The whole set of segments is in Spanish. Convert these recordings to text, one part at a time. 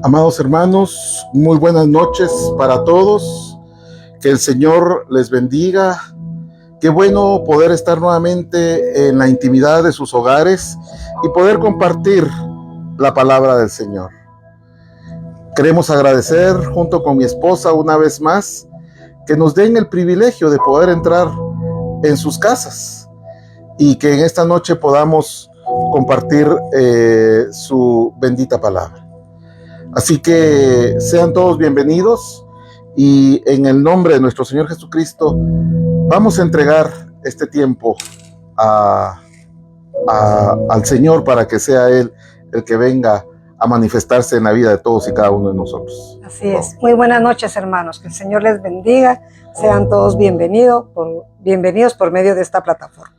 Amados hermanos, muy buenas noches para todos. Que el Señor les bendiga. Qué bueno poder estar nuevamente en la intimidad de sus hogares y poder compartir la palabra del Señor. Queremos agradecer junto con mi esposa una vez más que nos den el privilegio de poder entrar en sus casas y que en esta noche podamos compartir su bendita palabra. Así que sean todos bienvenidos y en el nombre de nuestro Señor Jesucristo vamos a entregar este tiempo al Señor para que sea Él el que venga a manifestarse en la vida de todos y cada uno de nosotros. Así es. Muy buenas noches, hermanos. Que el Señor les bendiga. Sean todos bienvenidos por medio de esta plataforma.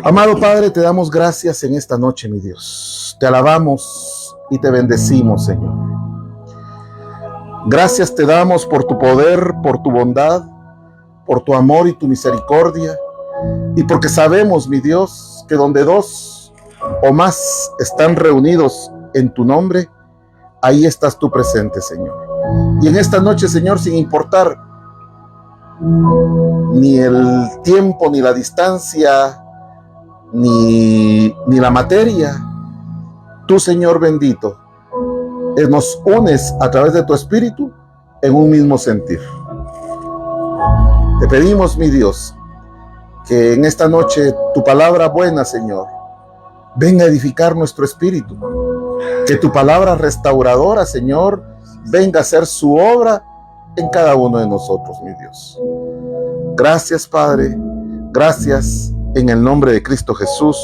Amado Padre, te damos gracias en esta noche, mi Dios. Te alabamos y te bendecimos, Señor. Gracias te damos por tu poder, por tu bondad, por tu amor y tu misericordia, y porque sabemos, mi Dios, que donde dos o más están reunidos en tu nombre, ahí estás tú presente, Señor. Y en esta noche, Señor, sin importar ni el tiempo, ni la distancia, ni la materia, tú, Señor bendito, nos unes a través de tu Espíritu en un mismo sentir. Te pedimos, mi Dios, que en esta noche tu palabra buena, Señor, venga a edificar nuestro espíritu. Que tu palabra restauradora, Señor, venga a hacer su obra en cada uno de nosotros, mi Dios. Gracias, Padre. Gracias en el nombre de Cristo Jesús.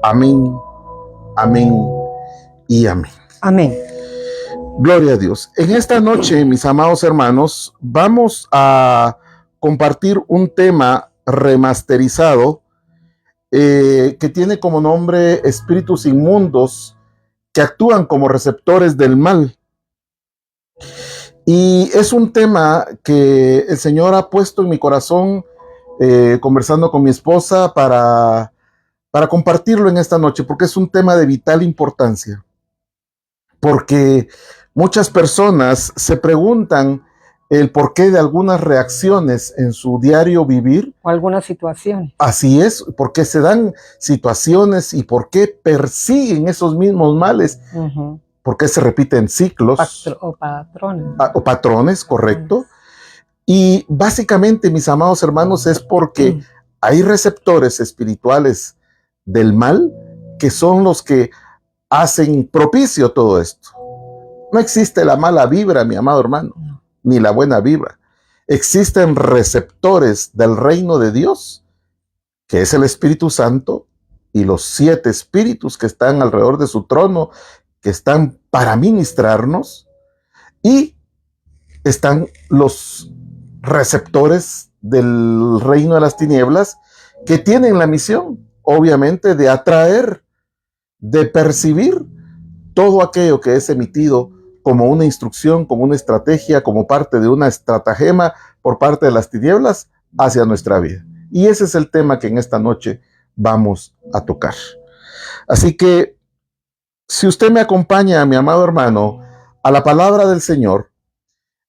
Amén. Amén y amén. Amén. Gloria a Dios. En esta noche, mis amados hermanos, vamos a compartir un tema remasterizado que tiene como nombre espíritus inmundos que actúan como receptores del mal. Y es un tema que el Señor ha puesto en mi corazón conversando con mi esposa para compartirlo en esta noche, porque es un tema de vital importancia. Porque muchas personas se preguntan el porqué de algunas reacciones en su diario vivir. O algunas situaciones. Así es, por qué se dan situaciones y por qué persiguen esos mismos males. Por qué se repiten ciclos. O patrones. O patrones, correcto. Y básicamente, mis amados hermanos, es porque hay receptores espirituales del mal que son los que hacen propicio todo esto. No existe la mala vibra, mi amado hermano, ni la buena vibra. Existen receptores del reino de Dios, que es el Espíritu Santo, y los 7 espíritus que están alrededor de su trono, que están para ministrarnos, y están los receptores del reino de las tinieblas, que tienen la misión, obviamente, de atraer, de percibir todo aquello que es emitido como una instrucción, como una estrategia, como parte de una estratagema por parte de las tinieblas hacia nuestra vida. Y ese es el tema que en esta noche vamos a tocar. Así que, si usted me acompaña, mi amado hermano, a la palabra del Señor,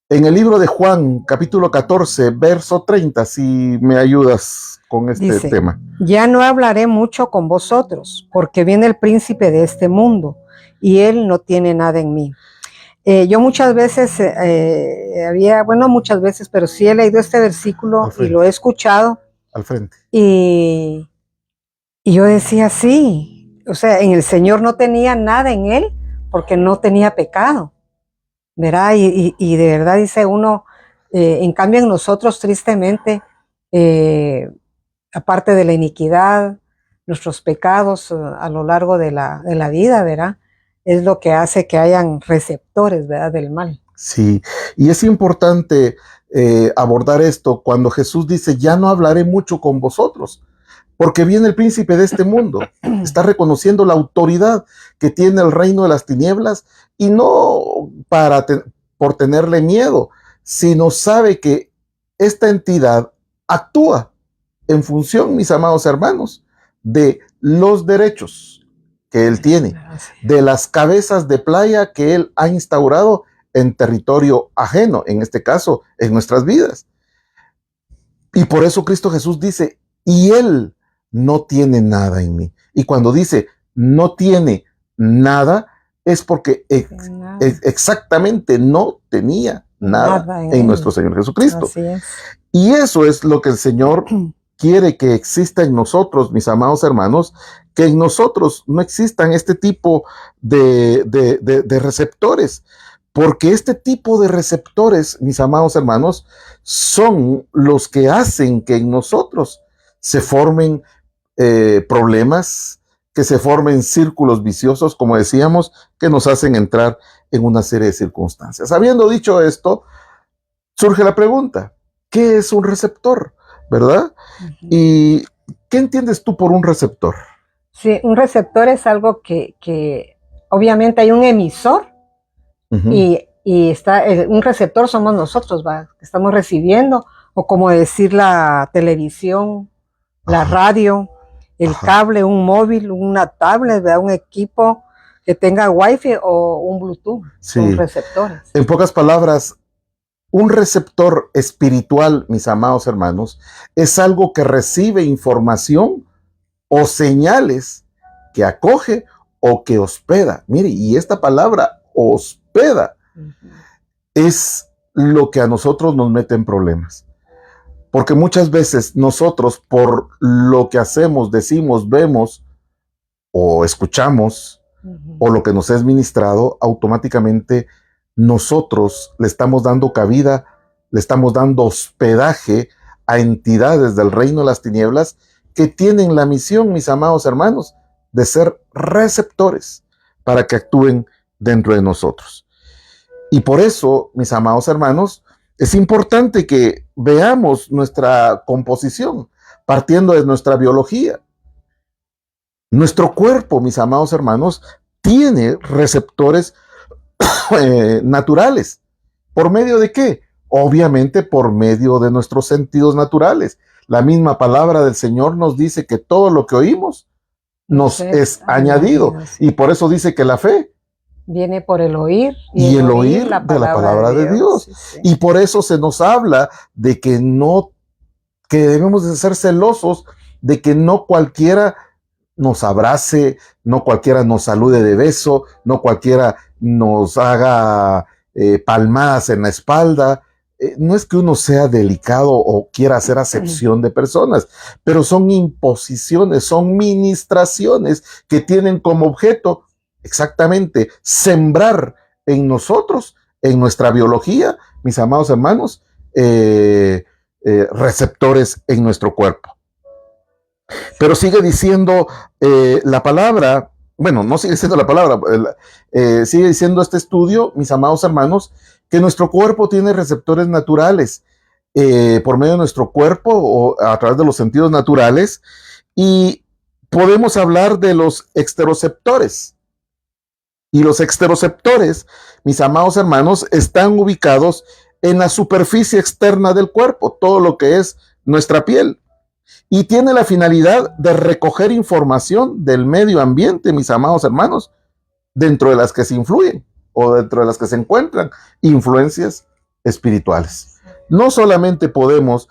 en el libro de Juan, capítulo 14, verso 30, si me ayudas con este tema. Ya no hablaré mucho con vosotros, porque viene el príncipe de este mundo, y él no tiene nada en mí. Yo muchas veces, muchas veces, pero sí he leído este versículo y lo he escuchado. Al frente. Y yo decía, sí, o sea, en el Señor no tenía nada en él, porque no tenía pecado, ¿verdad? Y de verdad dice uno, en cambio en nosotros tristemente, aparte de la iniquidad, nuestros pecados a lo largo de la vida, ¿verdad? Es lo que hace que hayan receptores, ¿verdad?, del mal. Sí, y es importante abordar esto cuando Jesús dice, ya no hablaré mucho con vosotros, porque viene el príncipe de este mundo. Está reconociendo la autoridad que tiene el reino de las tinieblas, y no por tenerle miedo, sino sabe que esta entidad actúa en función, mis amados hermanos, de los derechos que Él tiene, de las cabezas de playa que Él ha instaurado en territorio ajeno, en este caso, en nuestras vidas. Y por eso Cristo Jesús dice, y Él no tiene nada en mí. Y cuando dice, no tiene nada, es porque exactamente no tenía nada en nuestro Señor Jesucristo. Así es. Y eso es lo que el Señor quiere que exista en nosotros, mis amados hermanos, que en nosotros no existan este tipo de receptores, porque este tipo de receptores, mis amados hermanos, son los que hacen que en nosotros se formen problemas, que se formen círculos viciosos, como decíamos, que nos hacen entrar en una serie de circunstancias. Habiendo dicho esto, surge la pregunta, ¿qué es un receptor? ¿Verdad? ¿Y qué entiendes tú por un receptor? Sí, un receptor es algo que obviamente hay un emisor y está, un receptor somos nosotros, ¿va? Que estamos recibiendo, o como decir la televisión, la radio, el cable, un móvil, una tablet, ¿verdad? Un equipo que tenga wifi o un Bluetooth, son receptores. En pocas palabras, un receptor espiritual, mis amados hermanos, es algo que recibe información o señales que acoge o que hospeda. Mire, y esta palabra hospeda es lo que a nosotros nos mete en problemas. Porque muchas veces nosotros, por lo que hacemos, decimos, vemos o escuchamos, o lo que nos es ministrado, automáticamente nosotros le estamos dando cabida, le estamos dando hospedaje a entidades del reino de las tinieblas que tienen la misión, mis amados hermanos, de ser receptores para que actúen dentro de nosotros. Y por eso, mis amados hermanos, es importante que veamos nuestra composición partiendo de nuestra biología. Nuestro cuerpo, mis amados hermanos, tiene receptores naturales. ¿Por medio de qué? Obviamente por medio de nuestros sentidos naturales. La misma palabra del Señor nos dice que todo lo que oímos nos es añadido. Y por eso dice que la fe viene por el oír. Y el oír de la palabra de Dios. Sí. Y por eso se nos habla de que debemos de ser celosos, de que no cualquiera nos abrace, no cualquiera nos salude de beso, no cualquiera nos haga palmadas en la espalda. No es que uno sea delicado o quiera hacer acepción de personas, pero son imposiciones, son ministraciones que tienen como objeto exactamente sembrar en nosotros, en nuestra biología, mis amados hermanos, receptores en nuestro cuerpo. Pero sigue diciendo la palabra, bueno, no sigue diciendo la palabra, sigue diciendo este estudio, mis amados hermanos, que nuestro cuerpo tiene receptores naturales por medio de nuestro cuerpo o a través de los sentidos naturales, y podemos hablar de los exteroceptores. Y los exteroceptores, mis amados hermanos, están ubicados en la superficie externa del cuerpo, todo lo que es nuestra piel. Y tiene la finalidad de recoger información del medio ambiente, mis amados hermanos, dentro de las que se influyen o dentro de las que se encuentran influencias espirituales. No solamente podemos,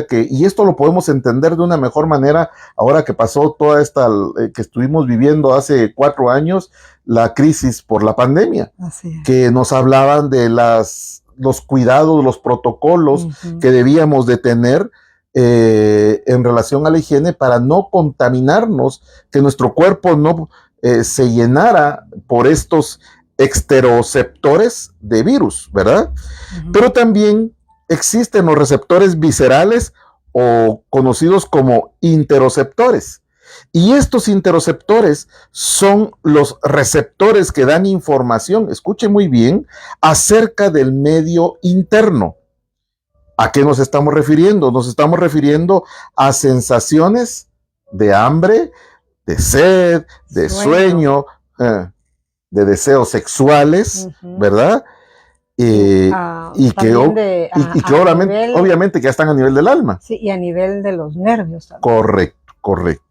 y esto lo podemos entender de una mejor manera, ahora que pasó toda esta, que estuvimos viviendo hace 4 años, la crisis por la pandemia, que nos hablaban de los cuidados, los protocolos que debíamos de tener en relación a la higiene para no contaminarnos, que nuestro cuerpo no se llenara por estos exteroceptores de virus, ¿verdad? Pero también existen los receptores viscerales o conocidos como interoceptores. Y estos interoceptores son los receptores que dan información, escuche muy bien, acerca del medio interno. ¿A qué nos estamos refiriendo? Nos estamos refiriendo a sensaciones de hambre, de sed, de sueño, de deseos sexuales, ¿verdad? Y que obviamente que ya están a nivel del alma. Sí, y a nivel de los nervios también. Correcto, correcto.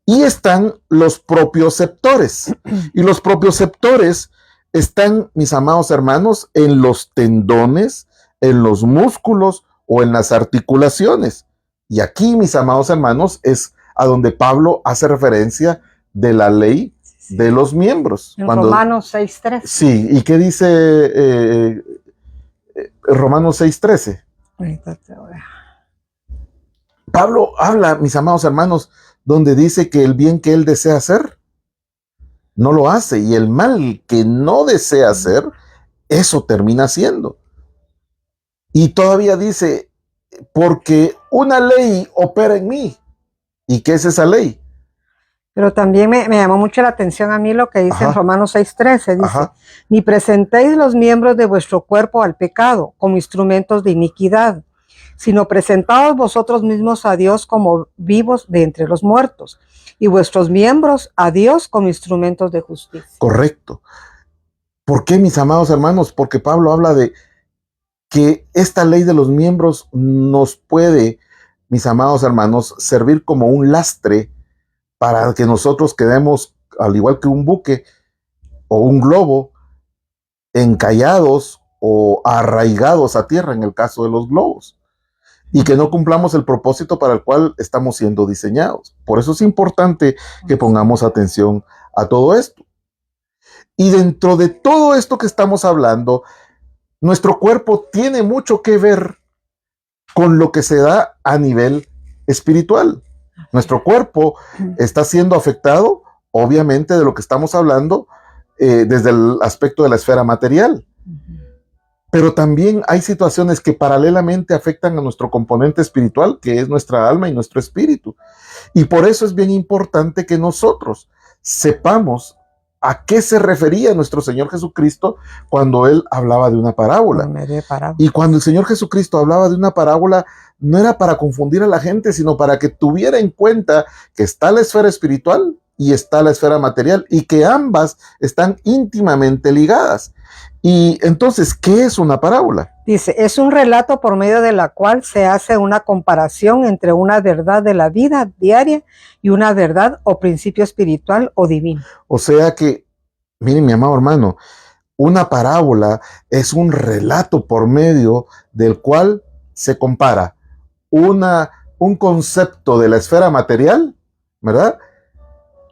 Y están los propioceptores. Y los propioceptores están, mis amados hermanos, en los tendones, en los músculos o en las articulaciones. Y aquí, mis amados hermanos, es a donde Pablo hace referencia de la ley de los miembros. En Romanos 6:13. Sí, ¿y qué dice Romanos 6:13? Pablo habla, mis amados hermanos, donde dice que el bien que él desea hacer, no lo hace, y el mal que no desea hacer, eso termina haciendo. Y todavía dice, porque una ley opera en mí. ¿Y qué es esa ley? Pero también me llamó mucho la atención a mí lo que dice en Romanos 6:13. Dice, ni presentéis los miembros de vuestro cuerpo al pecado como instrumentos de iniquidad, sino presentaos vosotros mismos a Dios como vivos de entre los muertos, y vuestros miembros a Dios como instrumentos de justicia. Correcto. ¿Por qué, mis amados hermanos? Porque Pablo habla de que esta ley de los miembros nos puede, mis amados hermanos, servir como un lastre para que nosotros quedemos, al igual que un buque o un globo, encallados o arraigados a tierra en el caso de los globos, y que no cumplamos el propósito para el cual estamos siendo diseñados. Por eso es importante que pongamos atención a todo esto. Y dentro de todo esto que estamos hablando, nuestro cuerpo tiene mucho que ver con lo que se da a nivel espiritual. Nuestro cuerpo está siendo afectado, obviamente, de lo que estamos hablando desde el aspecto de la esfera material. Pero también hay situaciones que paralelamente afectan a nuestro componente espiritual, que es nuestra alma y nuestro espíritu. Y por eso es bien importante que nosotros sepamos a qué se refería nuestro Señor Jesucristo cuando Él hablaba de una parábola. Y cuando el Señor Jesucristo hablaba de una parábola, no era para confundir a la gente, sino para que tuviera en cuenta que está la esfera espiritual y está la esfera material, y que ambas están íntimamente ligadas. Y entonces, ¿qué es una parábola? Dice, es un relato por medio de la cual se hace una comparación entre una verdad de la vida diaria y una verdad o principio espiritual o divino. O sea que, miren, mi amado hermano, una parábola es un relato por medio del cual se compara un concepto de la esfera material, ¿verdad?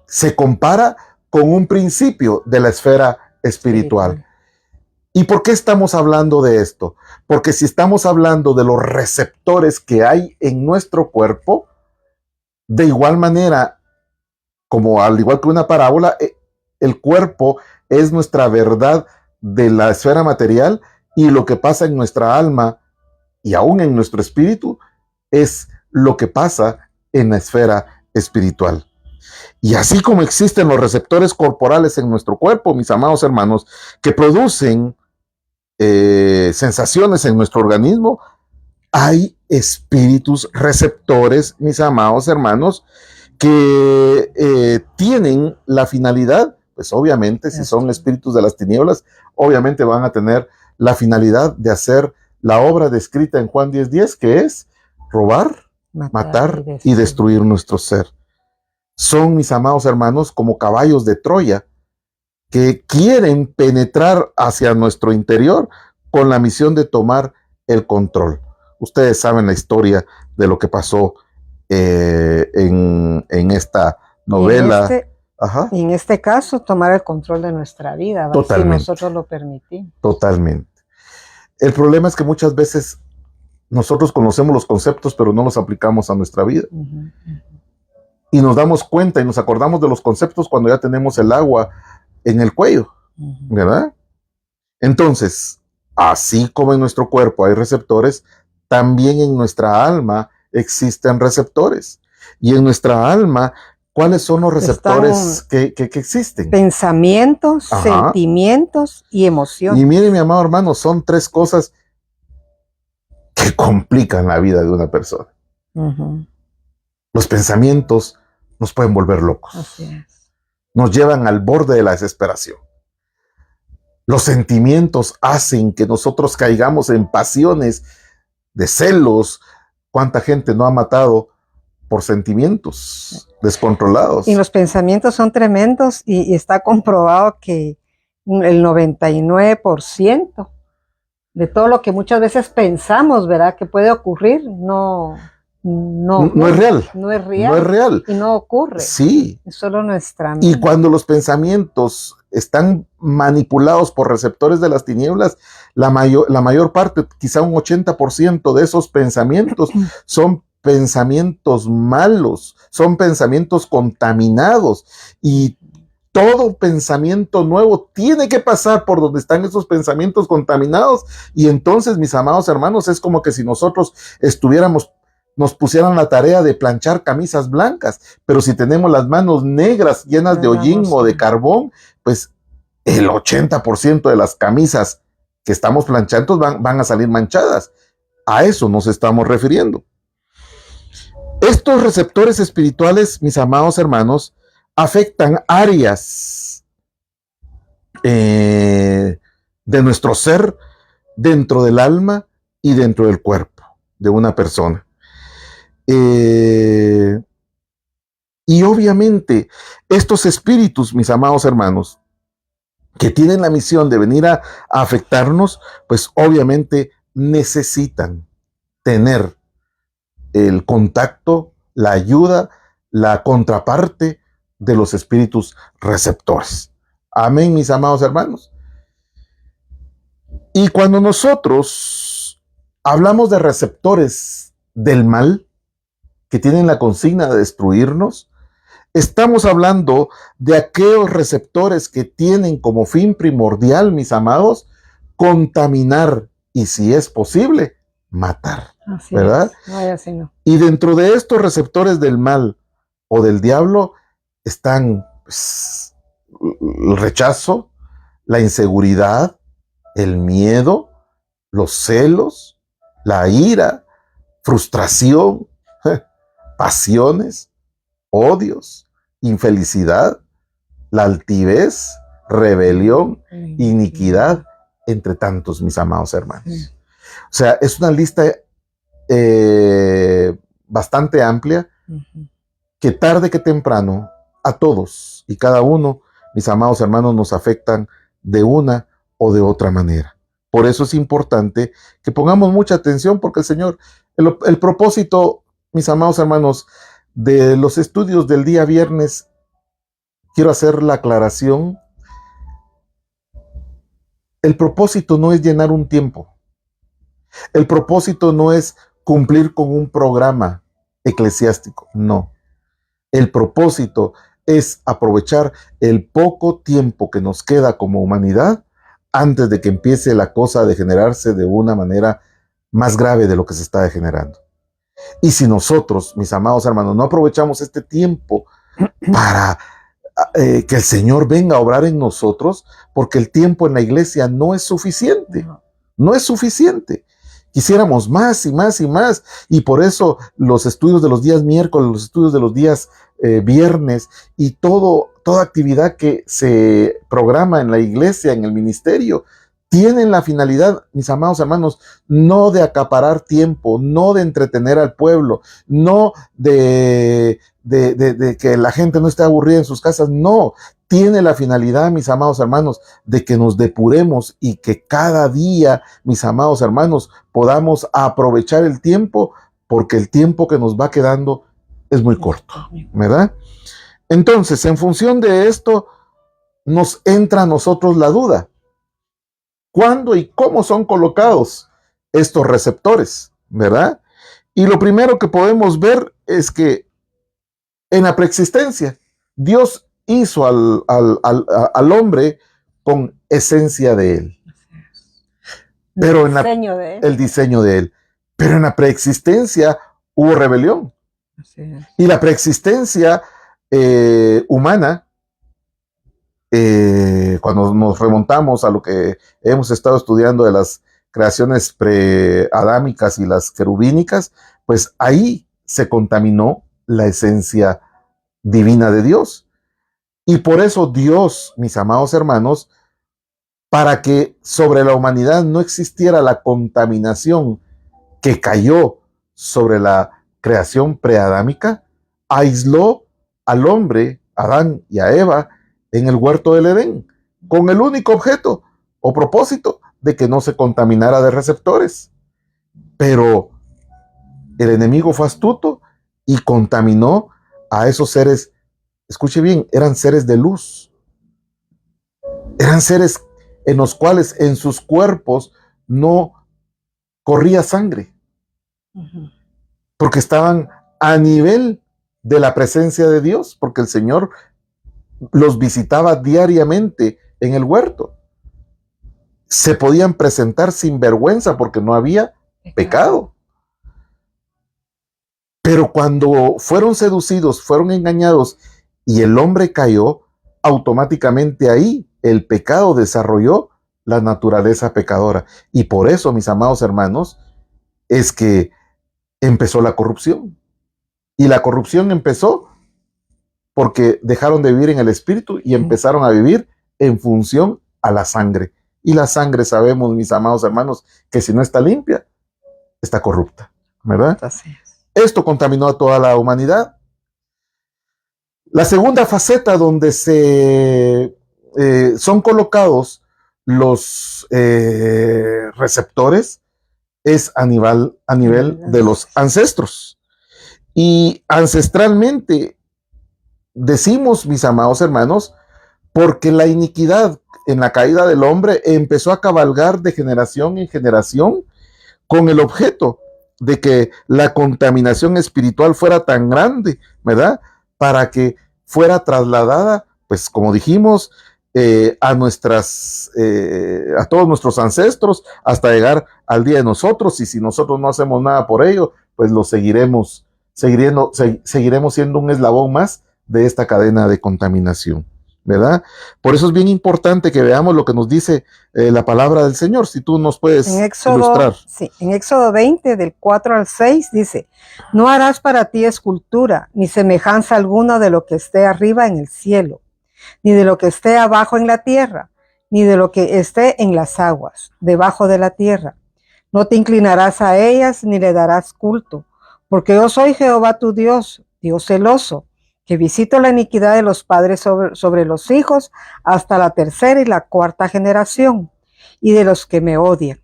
Se compara con un principio de la esfera espiritual. ¿Y por qué estamos hablando de esto? Porque si estamos hablando de los receptores que hay en nuestro cuerpo, de igual manera, como al igual que una parábola, el cuerpo es nuestra verdad de la esfera material, y lo que pasa en nuestra alma y aún en nuestro espíritu es lo que pasa en la esfera espiritual. Y así como existen los receptores corporales en nuestro cuerpo, mis amados hermanos, que producen sensaciones en nuestro organismo, hay espíritus receptores, mis amados hermanos, que tienen la finalidad, pues obviamente, si son espíritus de las tinieblas, obviamente van a tener la finalidad de hacer la obra descrita en Juan 10:10, que es robar, matar y destruir nuestro ser. Son, mis amados hermanos, como caballos de Troya, que quieren penetrar hacia nuestro interior con la misión de tomar el control. Ustedes saben la historia de lo que pasó en esta novela. Y en este caso, tomar el control de nuestra vida, si nosotros lo permitimos. Totalmente. El problema es que muchas veces nosotros conocemos los conceptos, pero no los aplicamos a nuestra vida. Y nos damos cuenta y nos acordamos de los conceptos cuando ya tenemos el agua en el cuello, ¿verdad? Entonces, así como en nuestro cuerpo hay receptores, también en nuestra alma existen receptores. Y en nuestra alma, ¿cuáles son los receptores que existen? Pensamientos, sentimientos y emociones. Y mire, mi amado hermano, son tres cosas que complican la vida de una persona. Los pensamientos nos pueden volver locos. Así es. Nos llevan al borde de la desesperación. Los sentimientos hacen que nosotros caigamos en pasiones de celos. ¿Cuánta gente no ha matado por sentimientos descontrolados. Y los pensamientos son tremendos y está comprobado que el 99% de todo lo que muchas veces pensamos, ¿verdad?, que puede ocurrir, no es real. No es real. No es real. Y no ocurre. Sí. Es solo nuestra mente. Y cuando los pensamientos están manipulados por receptores de las tinieblas, la mayor parte, quizá un 80% de esos pensamientos son pensamientos malos, son pensamientos contaminados, y todo pensamiento nuevo tiene que pasar por donde están esos pensamientos contaminados. Y entonces, mis amados hermanos, es como que si nosotros nos pusieran la tarea de planchar camisas blancas, pero si tenemos las manos negras llenas de hollín o de carbón, pues el 80% de las camisas que estamos planchando van a salir manchadas. A eso nos estamos refiriendo. Estos receptores espirituales, mis amados hermanos, afectan áreas de nuestro ser, dentro del alma y dentro del cuerpo de una persona. Y obviamente estos espíritus, mis amados hermanos, que tienen la misión de venir a afectarnos, pues obviamente necesitan tener el contacto, la ayuda, la contraparte de los espíritus receptores. Amén, mis amados hermanos. Y cuando nosotros hablamos de receptores del mal, que tienen la consigna de destruirnos, estamos hablando de aquellos receptores que tienen como fin primordial, mis amados, contaminar y, si es posible, matar. Así ¿verdad? No, así no. Y dentro de estos receptores del mal o del diablo están, pues, el rechazo, la inseguridad, el miedo, los celos, la ira, frustración, pasiones, odios, infelicidad, la altivez, rebelión, iniquidad, entre tantos, mis amados hermanos. O sea, es una lista bastante amplia, que tarde que temprano a todos y cada uno, mis amados hermanos, nos afectan de una o de otra manera. Por eso es importante que pongamos mucha atención, porque el Señor, el propósito, mis amados hermanos, de los estudios del día viernes, quiero hacer la aclaración. El propósito no es llenar un tiempo. El propósito no es cumplir con un programa eclesiástico, no. El propósito es aprovechar el poco tiempo que nos queda como humanidad antes de que empiece la cosa a degenerarse de una manera más grave de lo que se está degenerando. Y si nosotros, mis amados hermanos, no aprovechamos este tiempo para que el Señor venga a obrar en nosotros, porque el tiempo en la iglesia no es suficiente, no es suficiente. Quisiéramos más y más y más, y por eso los estudios de los días miércoles, los estudios de los días viernes y toda actividad que se programa en la iglesia, en el ministerio, tienen la finalidad, mis amados hermanos, no de acaparar tiempo, no de entretener al pueblo, no de que la gente no esté aburrida en sus casas, no. Tiene la finalidad, mis amados hermanos, de que nos depuremos y que cada día, mis amados hermanos, podamos aprovechar el tiempo, porque el tiempo que nos va quedando es muy corto, ¿verdad? Entonces, en función de esto, nos entra a nosotros la duda. ¿Cuándo y cómo son colocados estos receptores, verdad? Y lo primero que podemos ver es que en la preexistencia, Dios hizo al hombre con esencia de él. Pero el diseño de él. Pero en la preexistencia hubo rebelión. Y la preexistencia humana, cuando nos remontamos a lo que hemos estado estudiando de las creaciones preadámicas y las querubínicas, pues ahí se contaminó la esencia divina de Dios. Y por eso Dios, mis amados hermanos, para que sobre la humanidad no existiera la contaminación que cayó sobre la creación preadámica, aisló al hombre, Adán y a Eva, en el huerto del Edén, con el único objeto o propósito de que no se contaminara de receptores. Pero el enemigo fue astuto y contaminó a esos seres. Escuche bien, eran seres de luz. Eran seres en los cuales en sus cuerpos no corría sangre, porque estaban a nivel de la presencia de Dios, porque el Señor los visitaba diariamente en el huerto. Se podían presentar sin vergüenza porque no había pecado. Pero cuando fueron seducidos, fueron engañados y el hombre cayó, automáticamente ahí el pecado desarrolló la naturaleza pecadora. Y por eso, mis amados hermanos, es que empezó la corrupción. Y la corrupción empezó porque dejaron de vivir en el espíritu y empezaron a vivir en función a la sangre. Y la sangre, sabemos, mis amados hermanos, que si no está limpia, está corrupta, ¿verdad? Así es. Esto contaminó a toda la humanidad. La segunda faceta donde son colocados los receptores es a nivel de los ancestros. Y ancestralmente decimos, mis amados hermanos, porque la iniquidad en la caída del hombre empezó a cabalgar de generación en generación con el objeto de que la contaminación espiritual fuera tan grande, ¿verdad? Para que fuera trasladada, pues como dijimos, a todos nuestros ancestros, hasta llegar al día de nosotros, y si nosotros no hacemos nada por ello, pues lo seguiremos siendo un eslabón más de esta cadena de contaminación, ¿verdad? Por eso es bien importante que veamos lo que nos dice la palabra del Señor. Si tú nos puedes ilustrar. Sí, en Éxodo 20, del 4 al 6, dice: no harás para ti escultura, ni semejanza alguna de lo que esté arriba en el cielo, ni de lo que esté abajo en la tierra, ni de lo que esté en las aguas, debajo de la tierra. No te inclinarás a ellas, ni le darás culto, porque yo soy Jehová tu Dios, Dios celoso, que visito la iniquidad de los padres sobre los hijos hasta la tercera y la cuarta generación, y de los que me odian,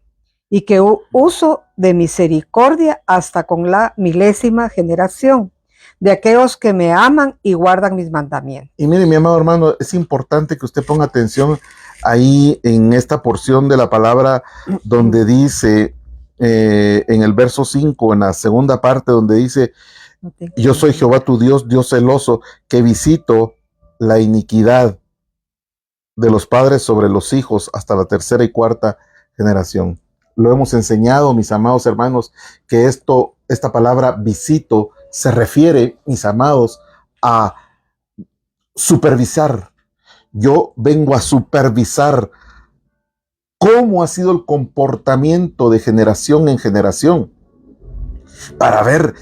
y que uso de misericordia hasta con la 1000ª generación, de aquellos que me aman y guardan mis mandamientos. Y mire, mi amado hermano, es importante que usted ponga atención ahí en esta porción de la palabra donde dice, en el verso 5, en la segunda parte, donde dice: yo soy Jehová tu Dios, Dios celoso, que visito la iniquidad de los padres sobre los hijos hasta la tercera y cuarta generación. Lo hemos enseñado, mis amados hermanos, que esta palabra visito se refiere, mis amados, a supervisar. Yo vengo a supervisar cómo ha sido el comportamiento de generación en generación, para ver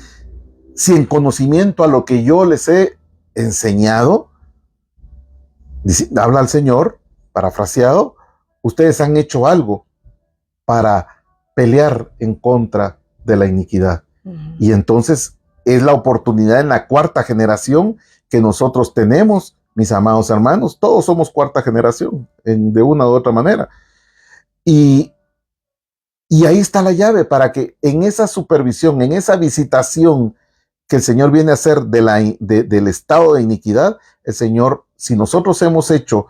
si en conocimiento a lo que yo les he enseñado, habla el Señor, parafraseado, ustedes han hecho algo para pelear en contra de la iniquidad. Y entonces es la oportunidad en la cuarta generación que nosotros tenemos, mis amados hermanos. Todos somos cuarta generación, de una u otra manera. Y ahí está la llave para que en esa supervisión, en esa visitación que el Señor viene a hacer del estado de iniquidad, el Señor, si nosotros hemos hecho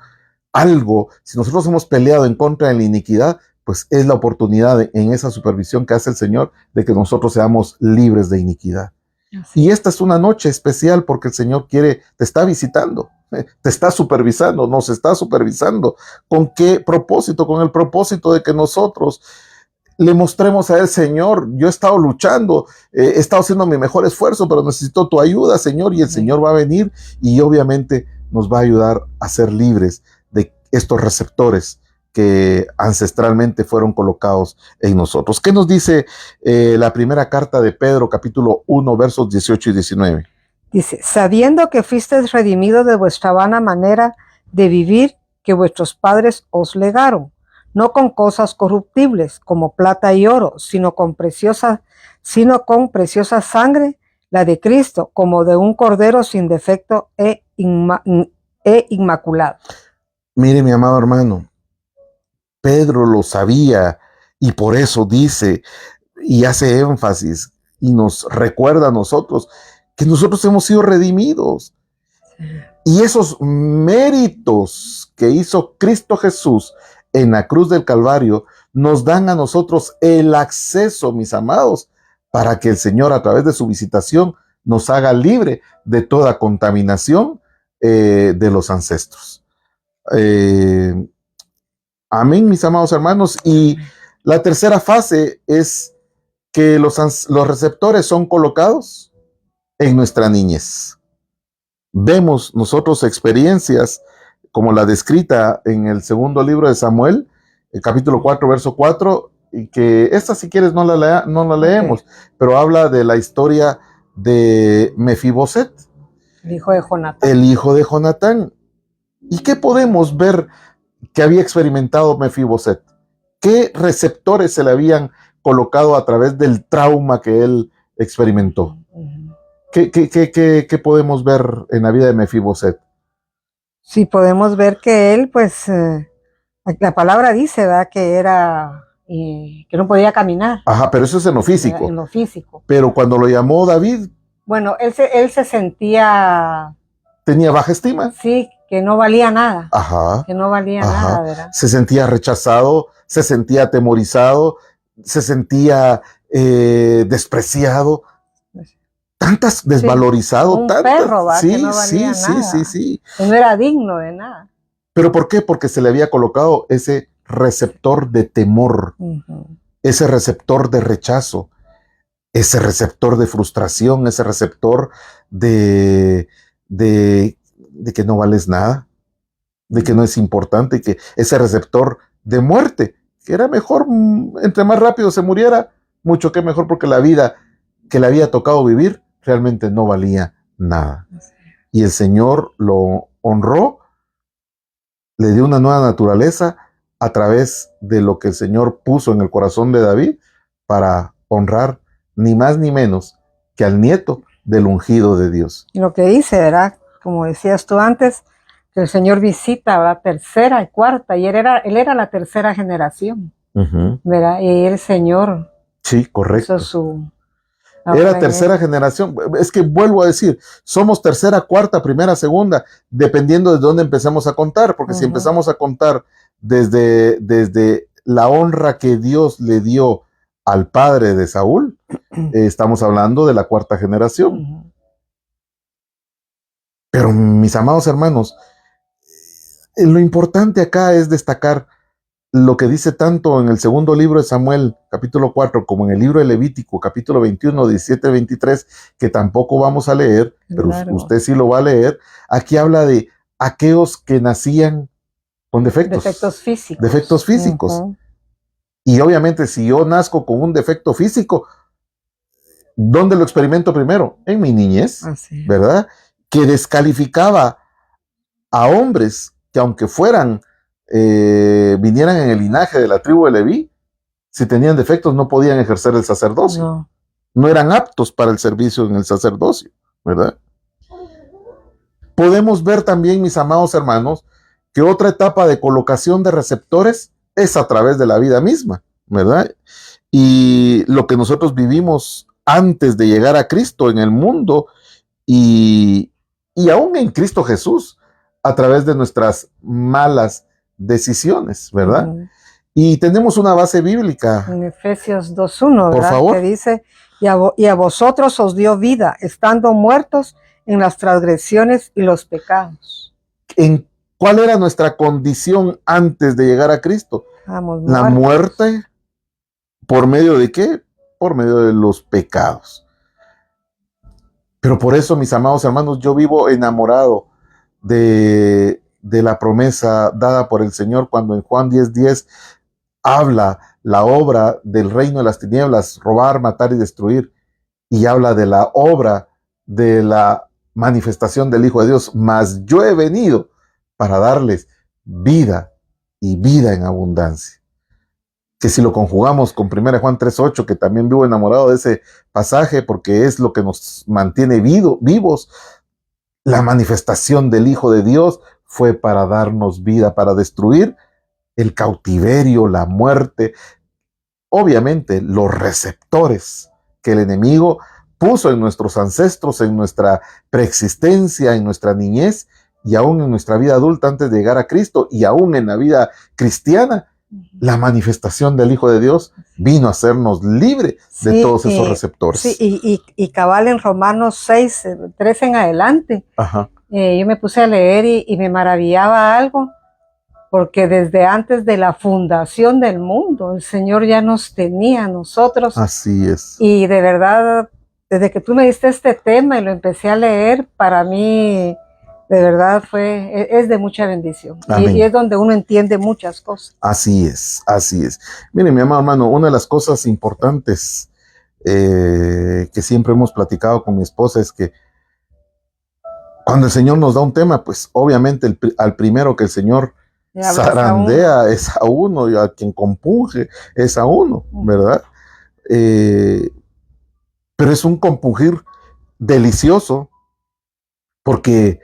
algo, si nosotros hemos peleado en contra de la iniquidad, pues es la oportunidad en esa supervisión que hace el Señor de que nosotros seamos libres de iniquidad. Así. Y esta es una noche especial porque el Señor te está visitando, te está supervisando, nos está supervisando. ¿Con qué propósito? Con el propósito de que nosotros le mostremos a él: Señor, yo he estado luchando, he estado haciendo mi mejor esfuerzo, pero necesito tu ayuda, Señor, y el Señor va a venir y obviamente nos va a ayudar a ser libres de estos receptores que ancestralmente fueron colocados en nosotros. ¿Qué nos dice la primera carta de Pedro, capítulo 1, versos 18 y 19? Dice: sabiendo que fuisteis redimidos de vuestra vana manera de vivir que vuestros padres os legaron, no con cosas corruptibles como plata y oro, sino con preciosa sangre, la de Cristo, como de un cordero sin defecto e inmaculado. Mire, mi amado hermano, Pedro lo sabía y por eso dice y hace énfasis y nos recuerda a nosotros que nosotros hemos sido redimidos. Y esos méritos que hizo Cristo Jesús en la cruz del Calvario nos dan a nosotros el acceso, mis amados, para que el Señor a través de su visitación nos haga libre de toda contaminación de los ancestros. Amén, mis amados hermanos. Y la tercera fase es que los receptores son colocados en nuestra niñez. Vemos nosotros experiencias como la descrita en el segundo libro de Samuel, el capítulo 4, verso 4, y que esta si quieres no la leemos, pero habla de la historia de Mefiboset, el hijo de Jonatán. El hijo de Jonatán. ¿Y qué podemos ver que había experimentado Mefiboset? ¿Qué receptores se le habían colocado a través del trauma que él experimentó? ¿Qué podemos ver en la vida de Mefiboset? Sí, podemos ver que él, pues, la palabra dice, ¿verdad? Que era, que no podía caminar. Ajá, pero eso es en lo físico. En lo físico. Pero cuando lo llamó David. Bueno, él se sentía. Tenía baja estima. Sí, que no valía nada. Ajá. Que no valía nada, ¿verdad? Se sentía rechazado, se sentía atemorizado, se sentía despreciado. Tantas desvalorizado, un tantas. Perro, ¿va? Que no valía nada. Sí. Que no era digno de nada. ¿Pero por qué? Porque se le había colocado ese receptor de temor, ese receptor de rechazo, ese receptor de frustración, ese receptor de que no vales nada, de que no es importante, y que ese receptor de muerte, que era mejor, entre más rápido se muriera, mucho que mejor, porque la vida que le había tocado vivir realmente no valía nada. Y el Señor lo honró, le dio una nueva naturaleza a través de lo que el Señor puso en el corazón de David para honrar ni más ni menos que al nieto del ungido de Dios. Lo que dice, ¿verdad? Como decías tú antes, que el Señor visita la tercera y cuarta, y él era la tercera generación, ¿verdad? Y el Señor. Sí, correcto. Hizo su. Era tercera generación. Es que vuelvo a decir, somos tercera, cuarta, primera, segunda, dependiendo de dónde empecemos a contar, porque si empezamos a contar desde la honra que Dios le dio al padre de Saúl, estamos hablando de la cuarta generación. Pero mis amados hermanos, lo importante acá es destacar lo que dice tanto en el segundo libro de Samuel, capítulo 4, como en el libro de Levítico, capítulo 21, 17, 23, que tampoco vamos a leer, pero usted sí lo va a leer. Aquí habla de aquellos que nacían con defectos. Defectos físicos. Defectos físicos. Y obviamente si yo nazco con un defecto físico, ¿dónde lo experimento primero? En mi niñez, ¿verdad? Que descalificaba a hombres que aunque fueran vinieran en el linaje de la tribu de Leví, si tenían defectos no podían ejercer el sacerdocio. No eran aptos para el servicio en el sacerdocio, ¿verdad? Podemos ver también, mis amados hermanos, que otra etapa de colocación de receptores es a través de la vida misma, ¿verdad? Y lo que nosotros vivimos antes de llegar a Cristo en el mundo y aún en Cristo Jesús, a través de nuestras malas decisiones, ¿verdad? Y tenemos una base bíblica. En Efesios 2:1, ¿verdad? Por favor. Que dice, y a vosotros os dio vida, estando muertos en las transgresiones y los pecados. ¿Cuál era nuestra condición antes de llegar a Cristo? La muerte. ¿Por medio de qué? Por medio de los pecados. Pero por eso, mis amados hermanos, yo vivo enamorado de la promesa dada por el Señor cuando en Juan 10:10 habla la obra del reino de las tinieblas, robar, matar y destruir, y habla de la obra de la manifestación del Hijo de Dios, mas yo he venido para darles vida y vida en abundancia. que si lo conjugamos con 1 Juan 3:8, que también vivo enamorado de ese pasaje porque es lo que nos mantiene vivos, la manifestación del Hijo de Dios fue para darnos vida, para destruir el cautiverio, la muerte, obviamente los receptores que el enemigo puso en nuestros ancestros, en nuestra preexistencia, en nuestra niñez y aún en nuestra vida adulta antes de llegar a Cristo y aún en la vida cristiana. La manifestación del Hijo de Dios vino a hacernos libre de todos esos receptores. Sí, y cabal en Romanos 6, 3 en adelante. Ajá. Yo me puse a leer y me maravillaba algo, porque desde antes de la fundación del mundo, el Señor ya nos tenía a nosotros. Así es. Y de verdad, desde que tú me diste este tema y lo empecé a leer, para mí, de verdad es de mucha bendición. Y es donde uno entiende muchas cosas. Así es, así es. Mire, mi amado hermano, una de las cosas importantes que siempre hemos platicado con mi esposa es que cuando el Señor nos da un tema, pues obviamente al primero que el Señor zarandea es a uno, y a quien compunge es a uno, ¿verdad? Pero es un compungir delicioso porque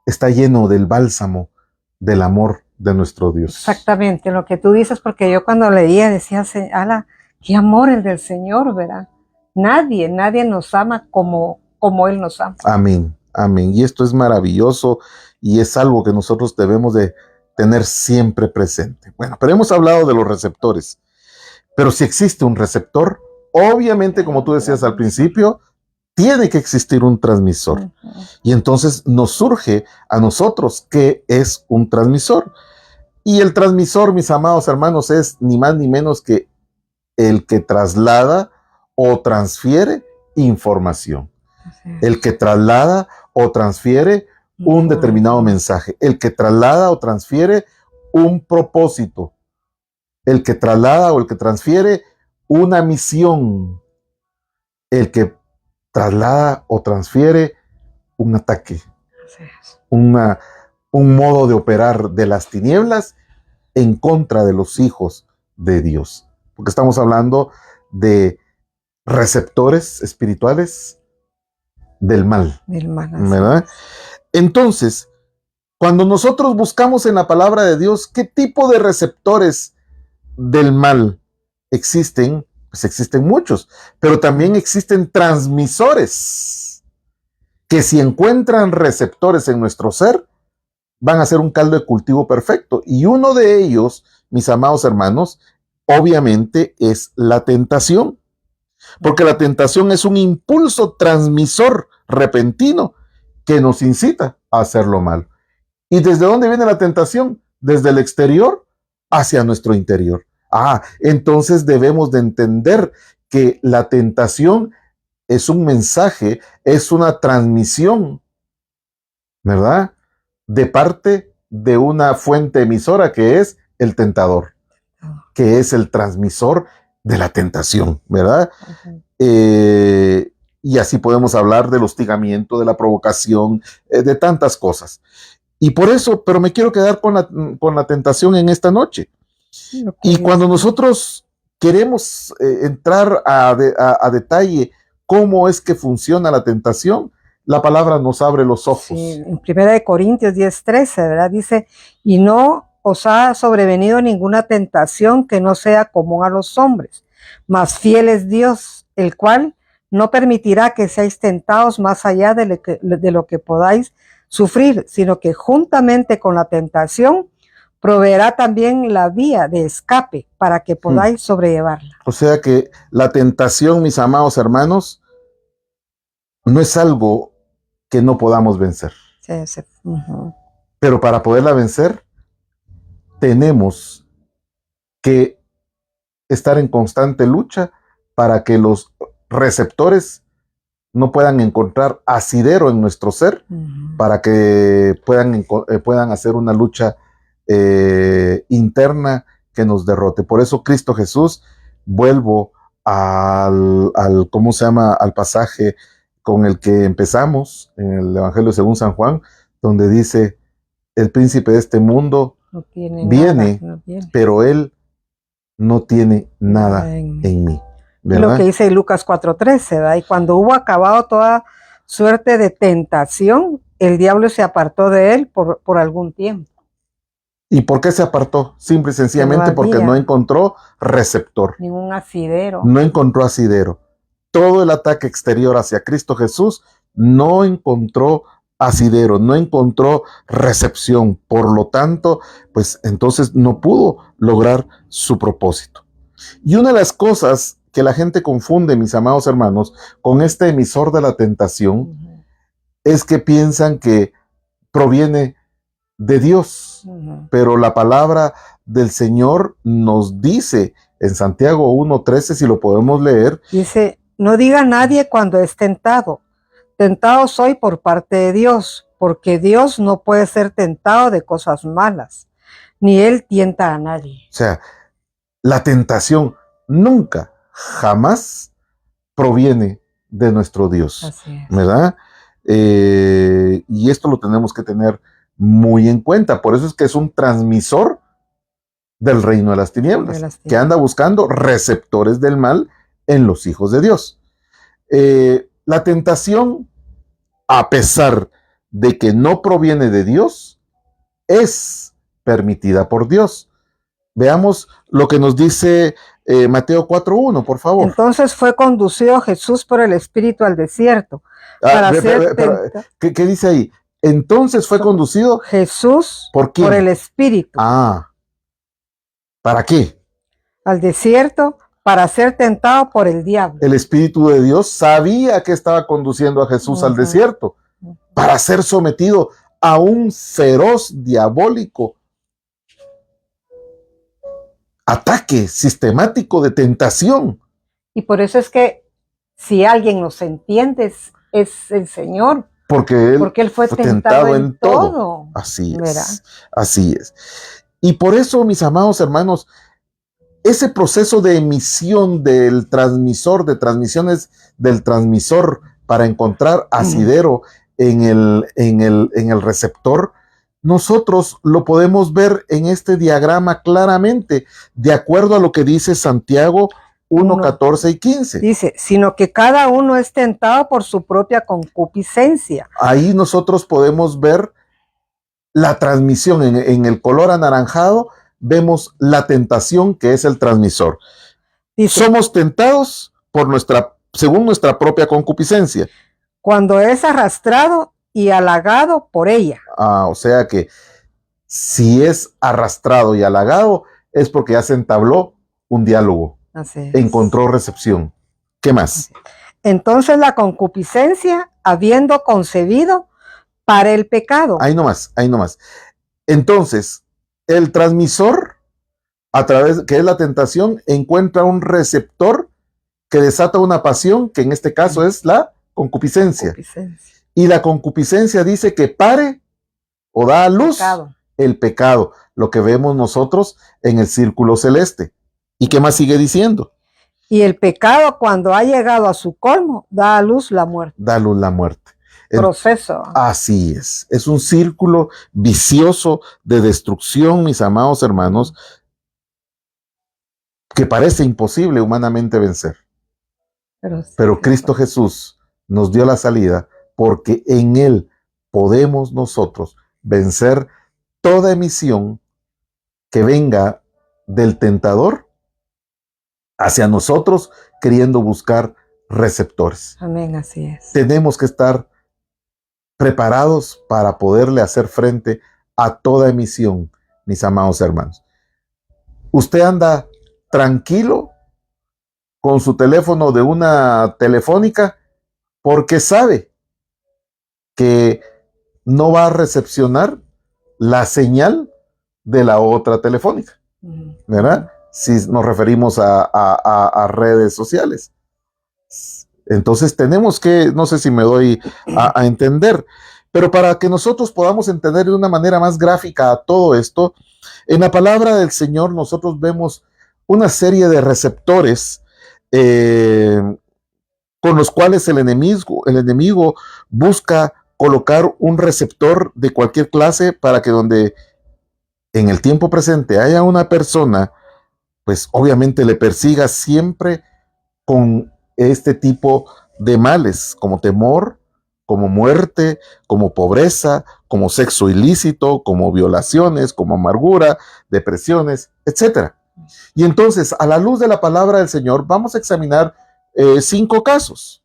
está lleno del bálsamo del amor de nuestro Dios. Exactamente, lo que tú dices, porque yo cuando leía decía, ala, qué amor el del Señor, ¿verdad? Nadie nos ama como Él nos ama. Amén, amén. Y esto es maravilloso y es algo que nosotros debemos de tener siempre presente. Bueno, pero hemos hablado de los receptores. Pero si existe un receptor, obviamente, como tú decías al principio, tiene que existir un transmisor. Y entonces nos surge a nosotros qué es un transmisor. Y el transmisor, mis amados hermanos, es ni más ni menos que el que traslada o transfiere información. El que traslada o transfiere un determinado mensaje. El que traslada o transfiere un propósito. El que traslada o el que transfiere una misión. El que traslada o transfiere un ataque, un modo de operar de las tinieblas en contra de los hijos de Dios. Porque estamos hablando de receptores espirituales del mal. ¿Verdad? Entonces, cuando nosotros buscamos en la palabra de Dios qué tipo de receptores del mal existen, pues existen muchos, pero también existen transmisores que si encuentran receptores en nuestro ser, van a ser un caldo de cultivo perfecto. Y uno de ellos, mis amados hermanos, obviamente es la tentación. Porque la tentación es un impulso transmisor repentino que nos incita a hacerlo mal. ¿Y desde dónde viene la tentación? Desde el exterior hacia nuestro interior. Entonces debemos de entender que la tentación es un mensaje, es una transmisión, ¿verdad? De parte de una fuente emisora que es el tentador, que es el transmisor de la tentación, ¿verdad? Y así podemos hablar del hostigamiento, de la provocación, de tantas cosas. Y por eso, pero me quiero quedar con la tentación en esta noche. Y cuando nosotros queremos entrar a detalle cómo es que funciona la tentación, la palabra nos abre los ojos. Sí, en 1 Corintios 10:13, ¿verdad? Dice, y no os ha sobrevenido ninguna tentación que no sea común a los hombres, mas fiel es Dios, el cual no permitirá que seáis tentados más allá de lo que podáis sufrir, sino que juntamente con la tentación proveerá también la vía de escape para que podáis sobrellevarla. O sea que la tentación, mis amados hermanos, no es algo que no podamos vencer. Sí. Pero para poderla vencer, tenemos que estar en constante lucha para que los receptores no puedan encontrar asidero en nuestro ser, para que puedan hacer una lucha interna que nos derrote. Por eso Cristo Jesús, vuelvo al pasaje con el que empezamos en el Evangelio según San Juan, donde dice, el príncipe de este mundo viene, pero él no tiene nada en en mí. Lo ¿Verdad? que dice Lucas 4:13, ¿verdad? Y cuando hubo acabado toda suerte de tentación, el diablo se apartó de él por algún tiempo. ¿Y por qué se apartó? Simple y sencillamente porque no encontró receptor. Ningún asidero. No encontró asidero. Todo el ataque exterior hacia Cristo Jesús no encontró asidero, no encontró recepción. Por lo tanto, pues entonces no pudo lograr su propósito. Y una de las cosas que la gente confunde, mis amados hermanos, con este emisor de la tentación, es que piensan que proviene de Dios. Pero la palabra del Señor nos dice en Santiago 1:13, si lo podemos leer. Dice, no diga a nadie cuando es tentado. Tentado soy por parte de Dios, porque Dios no puede ser tentado de cosas malas, ni Él tienta a nadie. O sea, la tentación nunca, jamás proviene de nuestro Dios. Así es. ¿Verdad? Y esto lo tenemos que tener muy en cuenta. Por eso es que es un transmisor del reino de las tinieblas, que anda buscando receptores del mal en los hijos de Dios. La tentación, a pesar de que no proviene de Dios, es permitida por Dios. Veamos lo que nos dice Mateo 4:1, por favor. Entonces fue conducido Jesús por el Espíritu al desierto. ¿Qué dice ahí? Entonces fue conducido Jesús ¿por quién? Por el Espíritu. ¿Para qué? Al desierto para ser tentado por el diablo. El Espíritu de Dios sabía que estaba conduciendo a Jesús al desierto para ser sometido a un feroz, diabólico ataque sistemático de tentación. Y por eso es que si alguien nos entiende es el Señor. Porque Él fue tentado en todo. Así es. ¿Verdad? Así es. Y por eso, mis amados hermanos, ese proceso de emisión del transmisor, de transmisiones del transmisor para encontrar asidero en el receptor, nosotros lo podemos ver en este diagrama claramente, de acuerdo a lo que dice Santiago 1:14 y 15. Dice, sino que cada uno es tentado por su propia concupiscencia. Ahí nosotros podemos ver la transmisión en el color anaranjado, vemos la tentación que es el transmisor. Dice, somos tentados según nuestra propia concupiscencia. Cuando es arrastrado y halagado por ella. O sea que si es arrastrado y halagado es porque ya se entabló un diálogo. Así es. Encontró recepción. ¿Qué más? Entonces la concupiscencia, habiendo concebido, para el pecado. Ahí nomás. Entonces, el transmisor, que es la tentación, encuentra un receptor que desata una pasión, que en este caso es la concupiscencia. Y la concupiscencia dice que pare o da a luz el pecado, lo que vemos nosotros en el círculo celeste. ¿Y qué más sigue diciendo? Y el pecado, cuando ha llegado a su colmo, da a luz la muerte. Da a luz la muerte. Proceso. Así es un círculo vicioso de destrucción, mis amados hermanos, que parece imposible humanamente vencer. Pero Cristo Jesús nos dio la salida, porque en Él podemos nosotros vencer toda emisión que venga del tentador hacia nosotros, queriendo buscar receptores. Amén, así es. Tenemos que estar preparados para poderle hacer frente a toda emisión, mis amados hermanos. Usted anda tranquilo con su teléfono de una telefónica porque sabe que no va a recepcionar la señal de la otra telefónica, ¿verdad? Si nos referimos a redes sociales. Entonces tenemos que, no sé si me doy a entender, pero para que nosotros podamos entender de una manera más gráfica a todo esto, en la palabra del Señor nosotros vemos una serie de receptores con los cuales el enemigo busca colocar un receptor de cualquier clase para que donde en el tiempo presente haya una persona pues obviamente le persiga siempre con este tipo de males, como temor, como muerte, como pobreza, como sexo ilícito, como violaciones, como amargura, depresiones, etcétera. Y entonces, a la luz de la palabra del Señor, vamos a examinar 5 casos.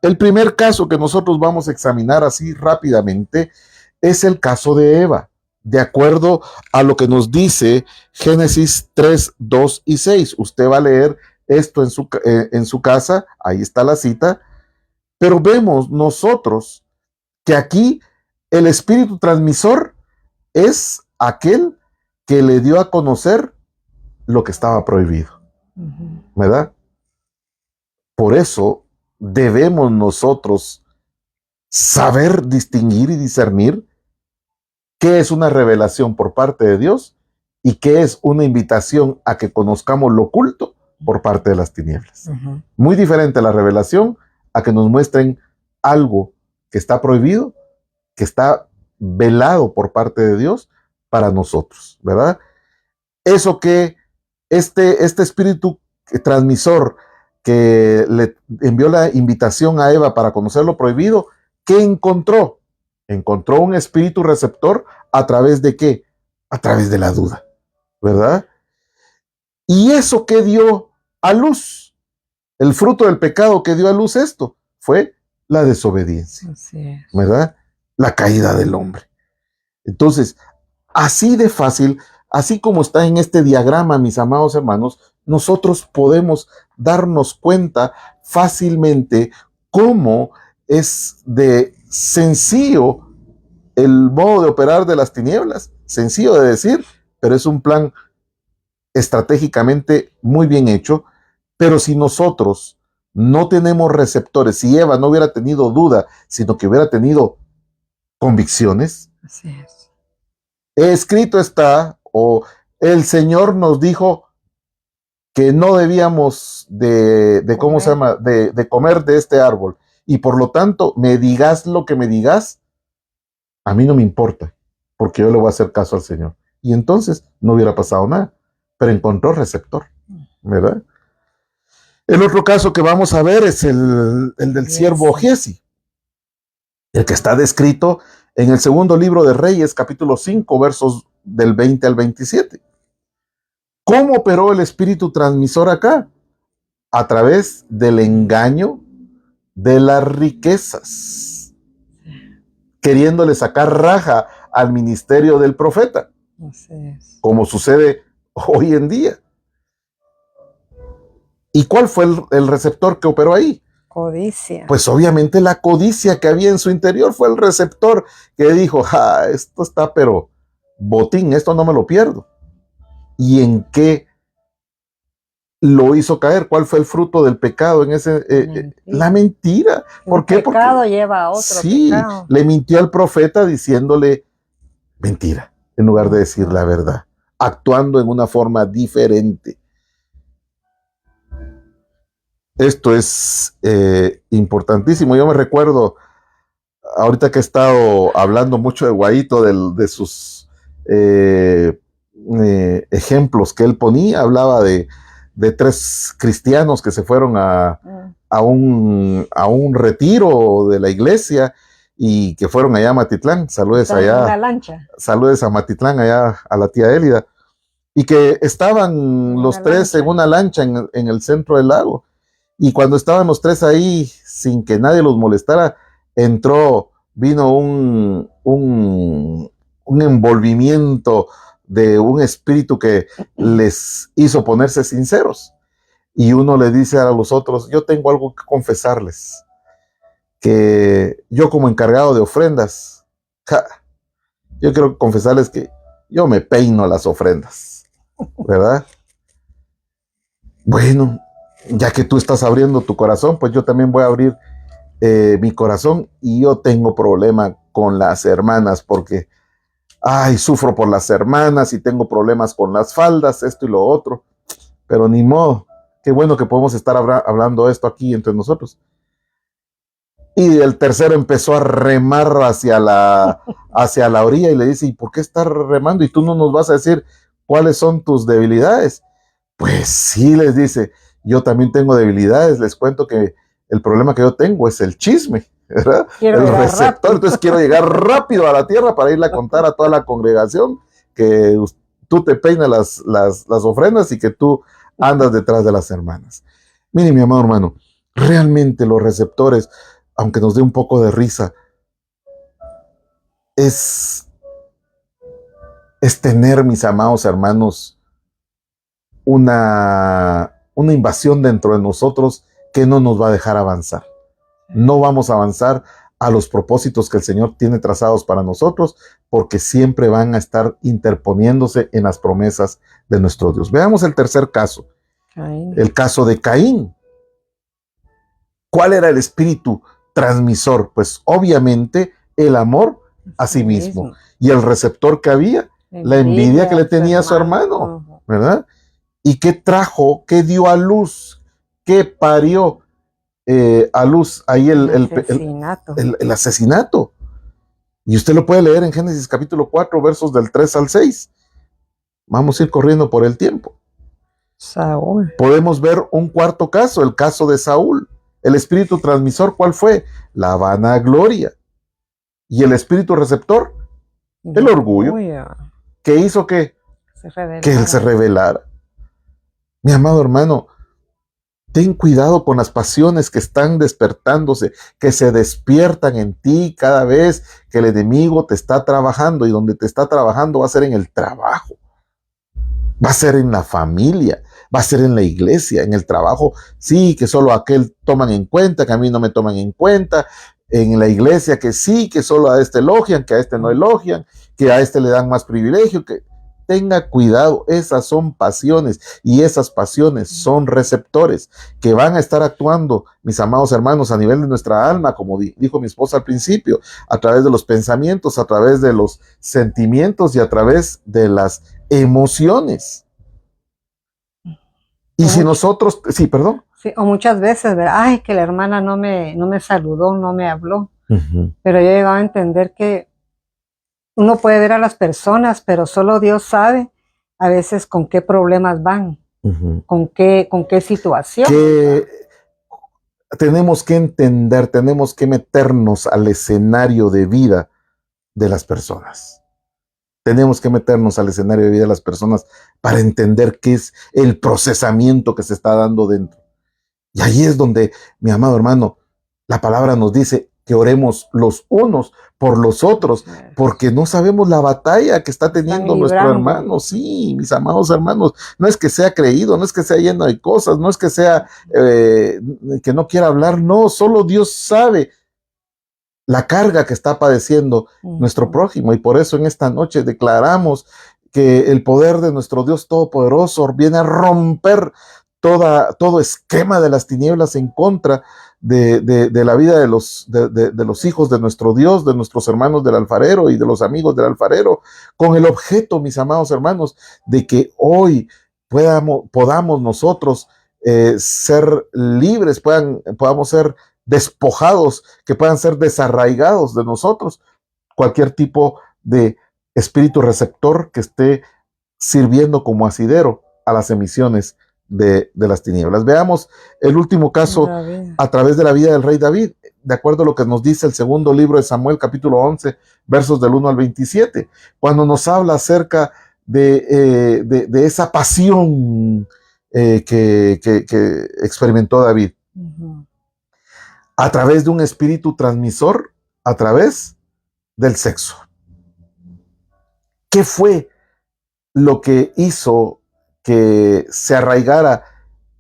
El primer caso que nosotros vamos a examinar así rápidamente es el caso de Eva, de acuerdo a lo que nos dice Génesis 3, 2 y 6. Usted va a leer esto en su casa, ahí está la cita, pero vemos nosotros que aquí el espíritu transmisor es aquel que le dio a conocer lo que estaba prohibido, ¿verdad? Por eso debemos nosotros saber distinguir y discernir qué es una revelación por parte de Dios y qué es una invitación a que conozcamos lo oculto por parte de las tinieblas. Muy diferente la revelación a que nos muestren algo que está prohibido, que está velado por parte de Dios para nosotros, ¿verdad? Eso que este espíritu transmisor que le envió la invitación a Eva para conocer lo prohibido, ¿qué encontró? Encontró un espíritu receptor a través de ¿qué? A través de la duda, ¿verdad? Y eso que dio a luz, el fruto del pecado que dio a luz esto, fue la desobediencia, ¿verdad? La caída del hombre. Entonces, así de fácil, así como está en este diagrama, mis amados hermanos, nosotros podemos darnos cuenta fácilmente cómo es de sencillo el modo de operar de las tinieblas, sencillo de decir, pero es un plan estratégicamente muy bien hecho. Pero si nosotros no tenemos receptores, si Eva no hubiera tenido duda, sino que hubiera tenido convicciones, así es. Escrito está, o el Señor nos dijo que no debíamos ¿cómo se llama? De comer de este árbol. Y por lo tanto, me digas lo que me digas, a mí no me importa, porque yo le voy a hacer caso al Señor. Y entonces no hubiera pasado nada, pero encontró receptor, ¿verdad? El otro caso que vamos a ver es el del siervo Giezi, el que está descrito en el segundo libro de Reyes, capítulo 5, versos del 20 al 27. ¿Cómo operó el espíritu transmisor acá? A través del engaño de las riquezas, queriéndole sacar raja al ministerio del profeta, como sucede hoy en día. ¿Y cuál fue el receptor que operó ahí? Codicia. Pues obviamente la codicia que había en su interior fue el receptor que dijo, esto está pero botín, esto no me lo pierdo. ¿Y en qué lo hizo caer? ¿Cuál fue el fruto del pecado en ese? La mentira. ¿Por qué? El pecado lleva a otro pecado. Le mintió al profeta diciéndole mentira, en lugar de decir la verdad, actuando en una forma diferente. Esto es importantísimo. Yo me recuerdo, ahorita que he estado hablando mucho de Guaito, de sus ejemplos que él ponía, hablaba de 3 cristianos que se fueron a un retiro de la iglesia y que fueron allá a Matitlán. Saludes allá. La lancha. Saludes a Matitlán, allá a la tía Élida. Y que estaban los 3 en una lancha en el centro del lago. Y cuando estaban los 3 ahí, sin que nadie los molestara, vino un envolvimiento de un espíritu que les hizo ponerse sinceros. Y uno le dice a los otros, yo tengo algo que confesarles, que yo como encargado de ofrendas, yo quiero confesarles que yo me peino las ofrendas, ¿verdad? Bueno, ya que tú estás abriendo tu corazón, pues yo también voy a abrir mi corazón, y yo tengo problema con las hermanas porque, sufro por las hermanas y tengo problemas con las faldas, esto y lo otro, pero ni modo, qué bueno que podemos estar hablando esto aquí entre nosotros. Y el tercero empezó a remar hacia la orilla y le dice, ¿y por qué estás remando? Y tú no nos vas a decir cuáles son tus debilidades. Pues sí, les dice, yo también tengo debilidades, les cuento que el problema que yo tengo es el chisme, ¿verdad? Quiero El llegar receptor, rápido. entonces quiero llegar rápido a la tierra para irle a contar a toda la congregación que tú te peinas las ofrendas y que tú andas detrás de las hermanas. Mire, mi amado hermano, realmente los receptores, aunque nos dé un poco de risa, es tener, mis amados hermanos, una invasión dentro de nosotros que no nos va a dejar avanzar. No vamos a avanzar a los propósitos que el Señor tiene trazados para nosotros, porque siempre van a estar interponiéndose en las promesas de nuestro Dios. Veamos el tercer caso, el caso de Caín. ¿Cuál era el espíritu transmisor? Pues obviamente el amor a sí mismo. Y el receptor que había, la envidia que le tenía a su hermano, ¿verdad? ¿Y qué trajo? ¿Qué dio a luz? ¿Qué parió a luz? Ahí el asesinato. Y usted lo puede leer en Génesis capítulo 4, versos del 3 al 6. Vamos a ir corriendo por el tiempo. Saúl. Podemos ver un cuarto caso, el caso de Saúl. El espíritu transmisor, ¿cuál fue? La vanagloria. ¿Y el espíritu receptor? El orgullo. ¿Qué hizo que él se rebelara? Mi amado hermano, ten cuidado con las pasiones que están despertándose, que se despiertan en ti cada vez que el enemigo te está trabajando, y donde te está trabajando va a ser en el trabajo, va a ser en la familia, va a ser en la iglesia, en el trabajo. Sí, que solo a aquel toman en cuenta, que a mí no me toman en cuenta. En la iglesia que sí, que solo a este elogian, que a este no elogian, que a este le dan más privilegio, que... Tenga cuidado, esas son pasiones, y esas pasiones son receptores que van a estar actuando, mis amados hermanos, a nivel de nuestra alma, como dijo mi esposa al principio, a través de los pensamientos, a través de los sentimientos y a través de las emociones. Y si nosotros, sí, perdón. Sí, o muchas veces, ¿verdad? Ay, que la hermana no me saludó, no me habló. Pero yo he llegado a entender que uno puede ver a las personas, pero solo Dios sabe a veces con qué problemas van, con qué situación. Que tenemos que entender, tenemos que meternos al escenario de vida de las personas. Tenemos que meternos al escenario de vida de las personas para entender qué es el procesamiento que se está dando dentro. Y ahí es donde, mi amado hermano, la palabra nos dice que oremos los unos por los otros, porque no sabemos la batalla que está teniendo nuestro hermano. Sí, mis amados hermanos, no es que sea creído, no es que sea lleno de cosas, no es que sea que no quiera hablar, no, solo Dios sabe la carga que está padeciendo nuestro prójimo, y por eso en esta noche declaramos que el poder de nuestro Dios Todopoderoso viene a romper todo esquema de las tinieblas en contra de la vida de los hijos de nuestro Dios, de nuestros hermanos del alfarero y de los amigos del alfarero, con el objeto, mis amados hermanos, de que hoy podamos nosotros ser libres, podamos ser despojados, que puedan ser desarraigados de nosotros cualquier tipo de espíritu receptor que esté sirviendo como asidero a las emisiones de las tinieblas. Veamos el último caso a través de la vida del rey David, de acuerdo a lo que nos dice el segundo libro de Samuel, capítulo 11, versos del 1 al 27, cuando nos habla acerca de esa pasión que experimentó David. A través de un espíritu transmisor, a través del sexo. ¿Qué fue lo que hizo que se arraigara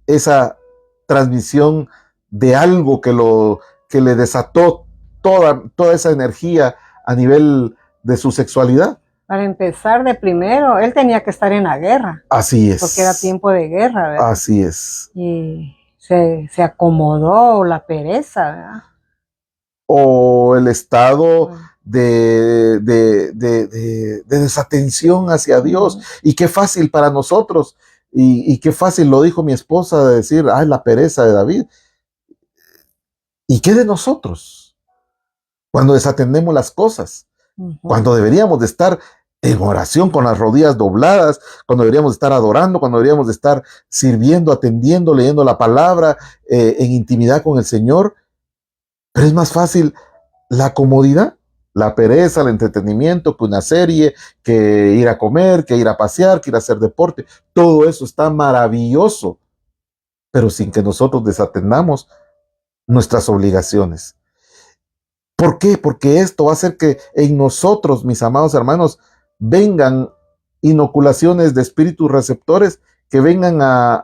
esa transmisión de algo que le desató toda esa energía a nivel de su sexualidad? Para empezar, de primero, él tenía que estar en la guerra. Así es. Porque era tiempo de guerra, ¿verdad? Así es. Y se acomodó la pereza, ¿verdad? O el estado de desatención hacia Dios. Y qué fácil para nosotros, y qué fácil lo dijo mi esposa, de decir, ay, la pereza de David. ¿Y qué de nosotros? Cuando desatendemos las cosas, cuando deberíamos de estar en oración, con las rodillas dobladas, cuando deberíamos estar adorando, cuando deberíamos de estar sirviendo, atendiendo, leyendo la palabra, en intimidad con el Señor. Pero es más fácil la comodidad, la pereza, el entretenimiento, que una serie, que ir a comer, que ir a pasear, que ir a hacer deporte. Todo eso está maravilloso, pero sin que nosotros desatendamos nuestras obligaciones. ¿Por qué? Porque esto va a hacer que en nosotros, mis amados hermanos, vengan inoculaciones de espíritus receptores que vengan a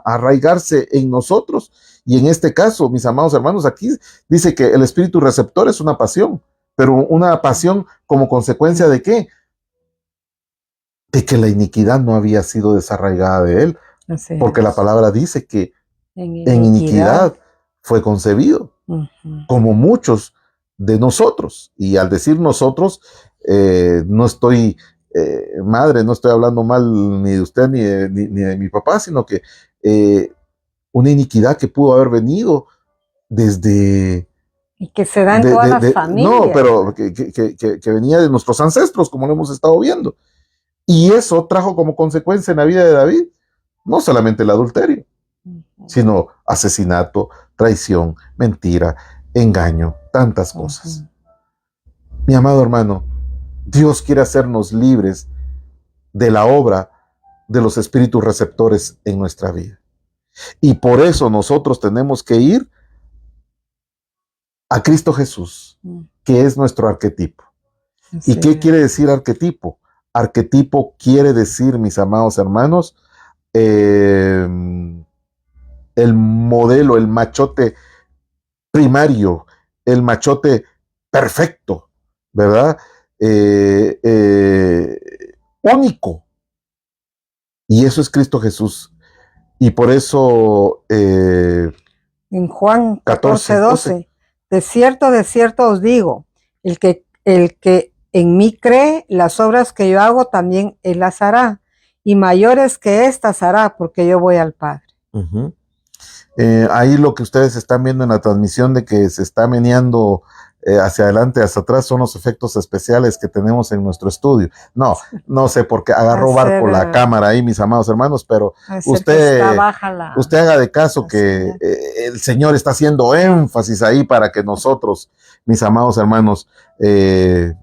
arraigarse en nosotros. Y en este caso, mis amados hermanos, aquí dice que el espíritu receptor es una pasión, pero una pasión como consecuencia de ¿qué? De que la iniquidad no había sido desarraigada de él, porque la palabra dice que en iniquidad fue concebido, como muchos de nosotros. Y al decir nosotros, no estoy, madre, no estoy hablando mal ni de usted ni de mi papá, sino que una iniquidad que pudo haber venido desde... Y que se da en todas las familias. No, pero que venía de nuestros ancestros, como lo hemos estado viendo. Y eso trajo como consecuencia en la vida de David, no solamente el adulterio, sino asesinato, traición, mentira, engaño, tantas cosas. Mi amado hermano, Dios quiere hacernos libres de la obra de los espíritus receptores en nuestra vida. Y por eso nosotros tenemos que ir a Cristo Jesús, que es nuestro arquetipo. ¿Y qué quiere decir arquetipo? Arquetipo quiere decir, mis amados hermanos, el modelo, el machote primario, el machote perfecto, ¿verdad? Único. Y eso es Cristo Jesús. Y por eso... en Juan 14:12, de cierto os digo, el que en mí cree, las obras que yo hago también él las hará, y mayores que estas hará, porque yo voy al Padre. Ahí lo que ustedes están viendo en la transmisión de que se está meneando hacia adelante, hacia atrás, son los efectos especiales que tenemos en nuestro estudio. No sé por qué agarró barco la cámara ahí, mis amados hermanos, pero usted haga de caso que el Señor está haciendo énfasis ahí para que nosotros, mis amados hermanos, le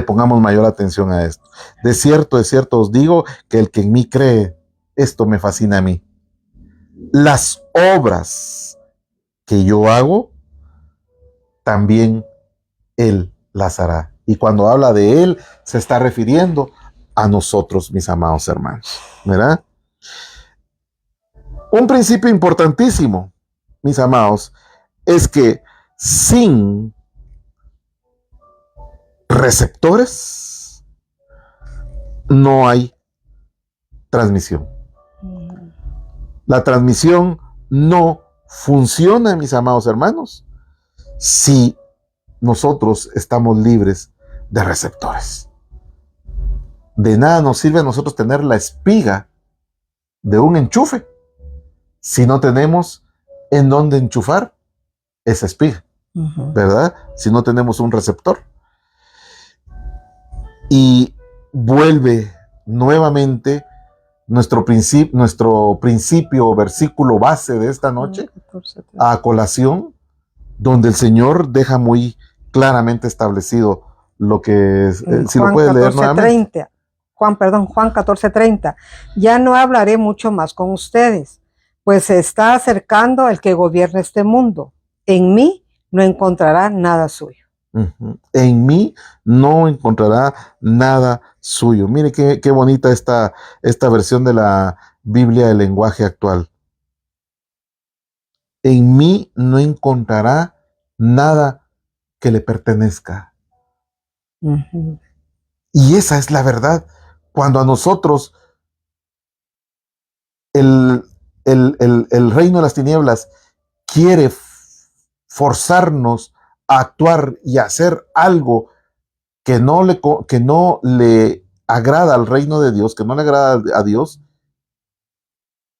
pongamos mayor atención a esto. De cierto os digo que el que en mí cree, esto me fascina a mí. Las obras que yo hago, también Él las hará. Y cuando habla de Él, se está refiriendo a nosotros, mis amados hermanos, ¿verdad? Un principio importantísimo, mis amados, es que sin receptores no hay transmisión. La transmisión no funciona, mis amados hermanos, si nosotros estamos libres de receptores. De nada nos sirve a nosotros tener la espiga de un enchufe si no tenemos en dónde enchufar esa espiga, ¿verdad? Si no tenemos un receptor. Y vuelve nuevamente nuestro principio o versículo base de esta noche a colación, donde el Señor deja muy claramente establecido lo que es, si lo puedes leer nuevamente. Juan 14:30. Ya no hablaré mucho más con ustedes, pues se está acercando el que gobierna este mundo. En mí no encontrará nada suyo. En mí no encontrará nada suyo. Mire qué bonita esta versión de la Biblia del lenguaje actual. En mí no encontrará nada que le pertenezca. Y esa es la verdad. Cuando a nosotros el reino de las tinieblas quiere forzarnos a actuar y a hacer algo que no le agrada al reino de Dios, que no le agrada a Dios,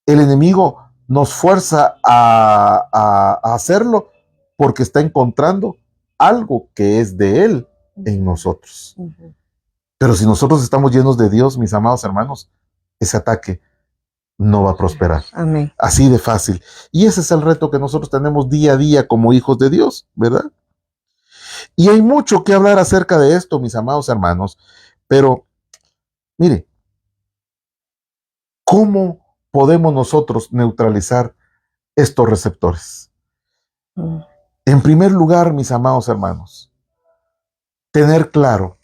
el enemigo nos fuerza a hacerlo porque está encontrando algo que es de él en nosotros. Pero si nosotros estamos llenos de Dios, mis amados hermanos, ese ataque no va a prosperar. Amén. Así de fácil. Y ese es el reto que nosotros tenemos día a día como hijos de Dios, ¿verdad? Y hay mucho que hablar acerca de esto, mis amados hermanos, pero mire, ¿cómo podemos nosotros neutralizar estos receptores? En primer lugar, mis amados hermanos, tener claro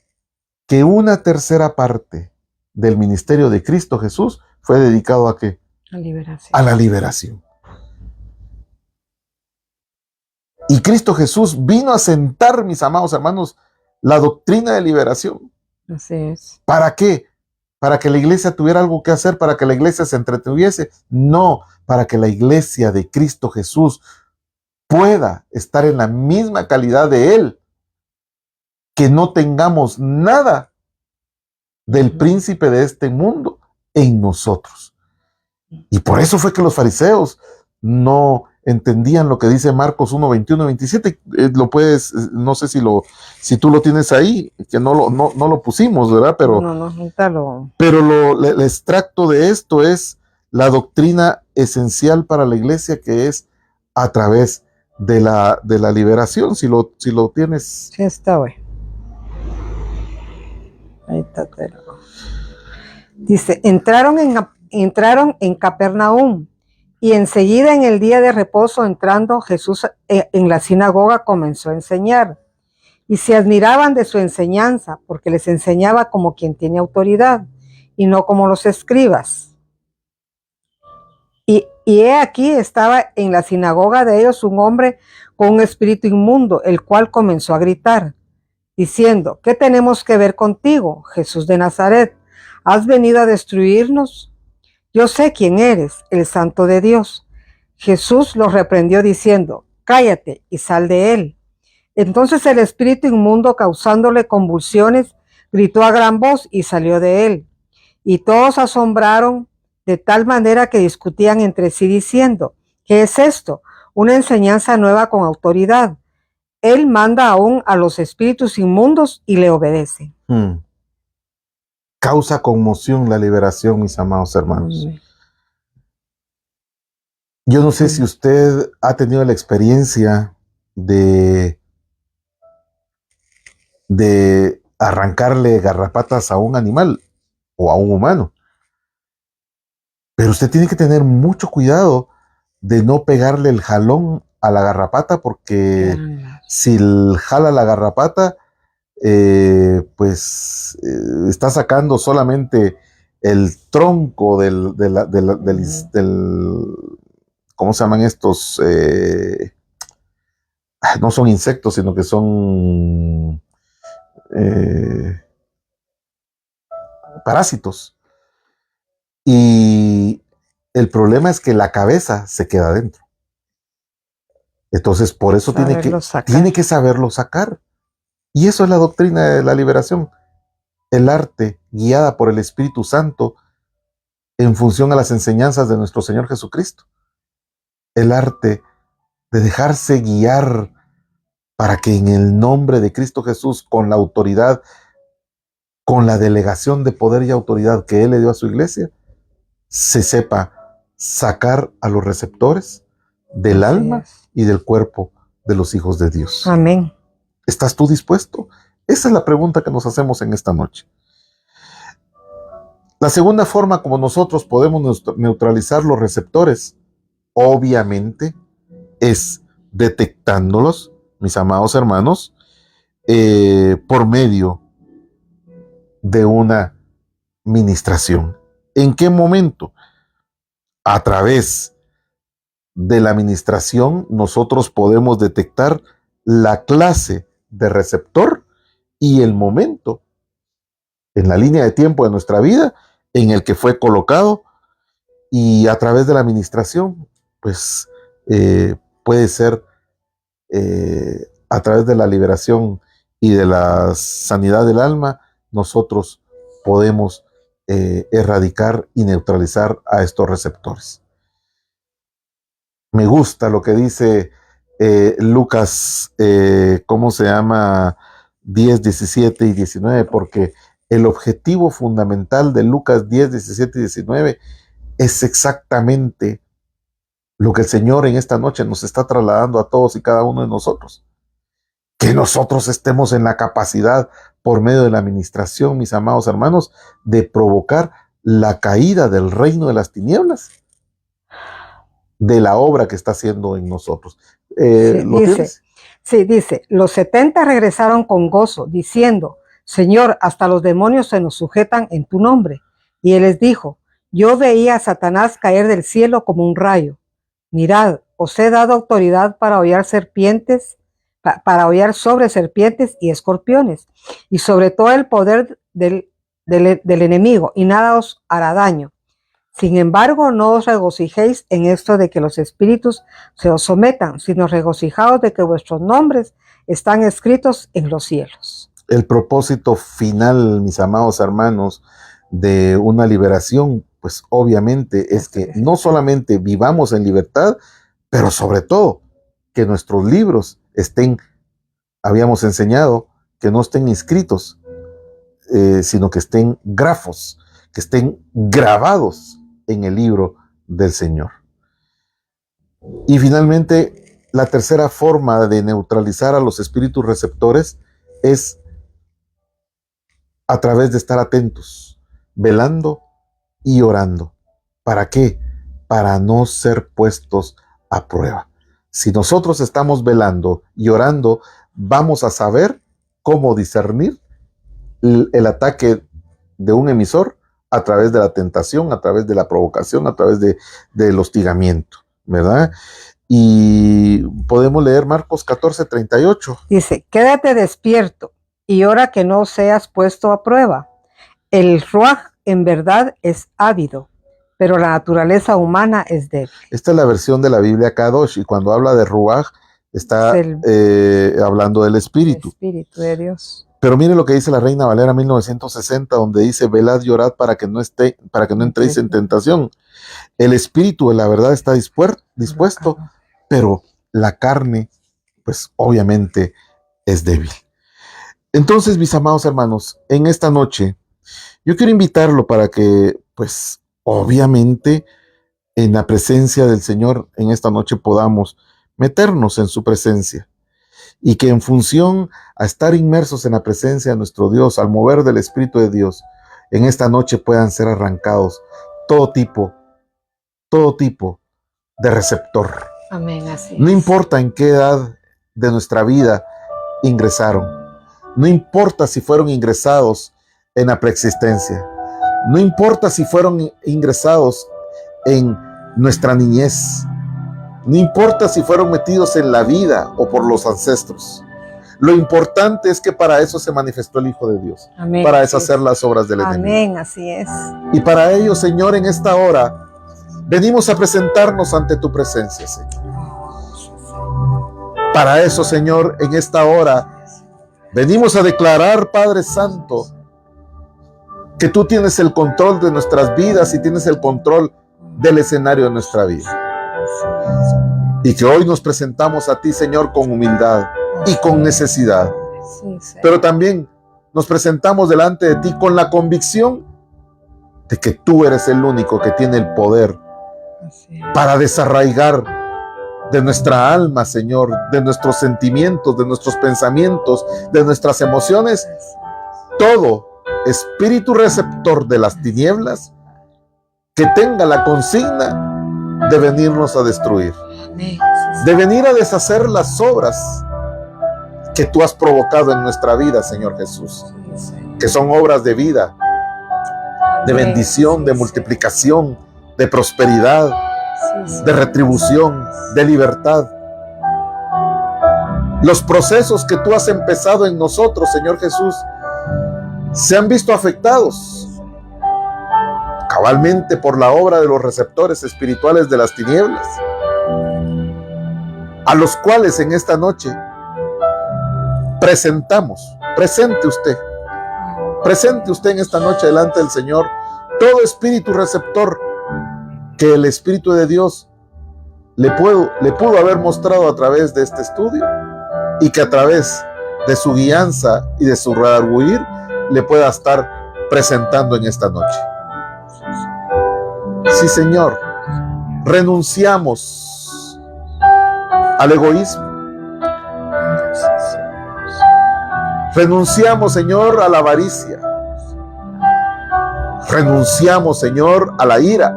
que una tercera parte del ministerio de Cristo Jesús fue dedicado ¿a qué? La liberación. A la liberación. Y Cristo Jesús vino a sentar, mis amados hermanos, la doctrina de liberación. Así es. ¿Para qué? ¿Para que la iglesia tuviera algo que hacer? ¿Para que la iglesia se entretuviese? No, para que la iglesia de Cristo Jesús pueda estar en la misma calidad de Él, que no tengamos nada del príncipe de este mundo en nosotros. Y por eso fue que los fariseos no entendían lo que dice Marcos 1, 21, 27. Lo puedes, no sé si tú lo tienes ahí, que no lo pusimos, ¿verdad? Pero, el extracto de esto es la doctrina esencial para la iglesia, que es a través de la liberación. Si lo tienes. Sí, está bueno. Ahí está. Dice, entraron en Capernaum, y enseguida en el día de reposo, entrando Jesús en la sinagoga, comenzó a enseñar. Y se admiraban de su enseñanza, porque les enseñaba como quien tiene autoridad, y no como los escribas. Y he aquí estaba en la sinagoga de ellos un hombre con un espíritu inmundo, el cual comenzó a gritar, diciendo, ¿qué tenemos que ver contigo, Jesús de Nazaret? ¿Has venido a destruirnos? Yo sé quién eres, el Santo de Dios. Jesús los reprendió diciendo, cállate y sal de él. Entonces el espíritu inmundo, causándole convulsiones, gritó a gran voz y salió de él. Y todos asombraron de tal manera que discutían entre sí diciendo, ¿qué es esto? Una enseñanza nueva con autoridad. Él manda aún a los espíritus inmundos y le obedecen. Causa conmoción la liberación, mis amados hermanos. Yo no sé si usted ha tenido la experiencia de arrancarle garrapatas a un animal o a un humano. Pero usted tiene que tener mucho cuidado de no pegarle el jalón a la garrapata, porque si jala la garrapata, está sacando solamente el tronco del ¿cómo se llaman estos? No son insectos, sino que son parásitos. Y el problema es que la cabeza se queda adentro. Entonces, por eso tiene que saberlo sacar. Y eso es la doctrina de la liberación. El arte guiada por el Espíritu Santo en función a las enseñanzas de nuestro Señor Jesucristo. El arte de dejarse guiar para que en el nombre de Cristo Jesús, con la autoridad, con la delegación de poder y autoridad que Él le dio a su iglesia, se sepa sacar a los receptores del alma y del cuerpo de los hijos de Dios. Amén. ¿Estás tú dispuesto? Esa es la pregunta que nos hacemos en esta noche. La segunda forma como nosotros podemos neutralizar los receptores, obviamente, es detectándolos, mis amados hermanos, por medio de una ministración. ¿En qué momento? A través de la ministración nosotros podemos detectar la clase de receptor y el momento en la línea de tiempo de nuestra vida en el que fue colocado, y a través de la administración, pues puede ser a través de la liberación y de la sanidad del alma, nosotros podemos erradicar y neutralizar a estos receptores. Me gusta lo que dice Lucas, ¿cómo se llama? 10, 17 y 19, porque el objetivo fundamental de Lucas 10, 17 y 19 es exactamente lo que el Señor en esta noche nos está trasladando a todos y cada uno de nosotros. Que nosotros estemos en la capacidad, por medio de la administración, mis amados hermanos, de provocar la caída del reino de las tinieblas, de la obra que está haciendo en nosotros. ¿Lo tienes? Sí, dice, los 70 regresaron con gozo, diciendo, Señor, hasta los demonios se nos sujetan en tu nombre. Y él les dijo, yo veía a Satanás caer del cielo como un rayo. Mirad, os he dado autoridad para hollar serpientes, para hollar sobre serpientes y escorpiones, y sobre todo el poder del enemigo, y nada os hará daño. Sin embargo, no os regocijéis en esto de que los espíritus se os sometan, sino regocijaos de que vuestros nombres están escritos en los cielos. El propósito final, mis amados hermanos, de una liberación, pues obviamente es que no solamente vivamos en libertad, pero sobre todo que nuestros libros estén, habíamos enseñado, que no estén inscritos, sino que estén grafos, que estén grabados en el libro del Señor. Y finalmente, la tercera forma de neutralizar a los espíritus receptores es a través de estar atentos, velando y orando. ¿Para qué? Para no ser puestos a prueba. Si nosotros estamos velando y orando, vamos a saber cómo discernir el ataque de un emisor a través de la tentación, a través de la provocación, a través del hostigamiento, ¿verdad? Y podemos leer Marcos 14:38. Dice, quédate despierto y ora que no seas puesto a prueba. El ruaj en verdad es ávido, pero la naturaleza humana es débil. Esta es la versión de la Biblia Kadosh, y cuando habla de ruaj, está hablando del Espíritu. El Espíritu de Dios. Pero mire lo que dice la Reina Valera 1960, donde dice, velad y orad para que no entréis en tentación. El Espíritu de la verdad está dispuesto, pero la carne, pues obviamente es débil. Entonces, mis amados hermanos, en esta noche, yo quiero invitarlo para que, pues, obviamente, en la presencia del Señor, en esta noche podamos meternos en su presencia. Y que en función a estar inmersos en la presencia de nuestro Dios, al mover del Espíritu de Dios, en esta noche puedan ser arrancados todo tipo de receptor. Amén, así es. No importa en qué edad de nuestra vida ingresaron. No importa si fueron ingresados en la preexistencia. No importa si fueron ingresados en nuestra niñez. No importa si fueron metidos en la vida o por los ancestros. Lo importante es que para eso se manifestó el Hijo de Dios. Amén, para deshacer las obras del enemigo. Amén, así es. Y para ello, Señor, en esta hora, venimos a presentarnos ante tu presencia, Señor. Para eso, Señor, en esta hora, venimos a declarar, Padre Santo, que tú tienes el control de nuestras vidas y tienes el control del escenario de nuestra vida. Y que hoy nos presentamos a ti, Señor, con humildad y con necesidad. Pero también nos presentamos delante de ti con la convicción de que tú eres el único que tiene el poder para desarraigar de nuestra alma, Señor, de nuestros sentimientos, de nuestros pensamientos, de nuestras emociones, todo espíritu receptor de las tinieblas que tenga la consigna de venirnos a destruir, de venir a deshacer las obras que tú has provocado en nuestra vida, Señor Jesús, que son obras de vida, de bendición, de multiplicación, de prosperidad, de retribución, de libertad. Los procesos que tú has empezado en nosotros, Señor Jesús, se han visto afectados cabalmente por la obra de los receptores espirituales de las tinieblas, a los cuales en esta noche presente usted en esta noche delante del Señor todo espíritu receptor que el Espíritu de Dios le pudo haber mostrado a través de este estudio, y que a través de su guianza y de su redarguir le pueda estar presentando en esta noche. Sí, Señor, renunciamos al egoísmo. Renunciamos, Señor, a la avaricia. Renunciamos, Señor, a la ira.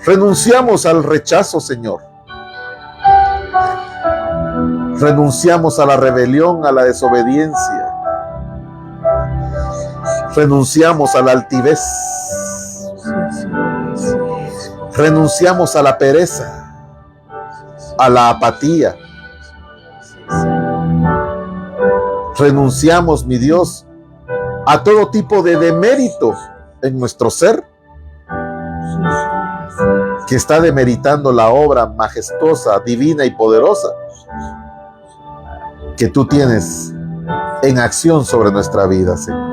Renunciamos al rechazo, Señor. Renunciamos a la rebelión, a la desobediencia. Renunciamos a la altivez. Renunciamos a la pereza, a la apatía. Renunciamos, mi Dios, a todo tipo de demérito en nuestro ser que está demeritando la obra majestuosa, divina y poderosa que tú tienes en acción sobre nuestra vida, Señor.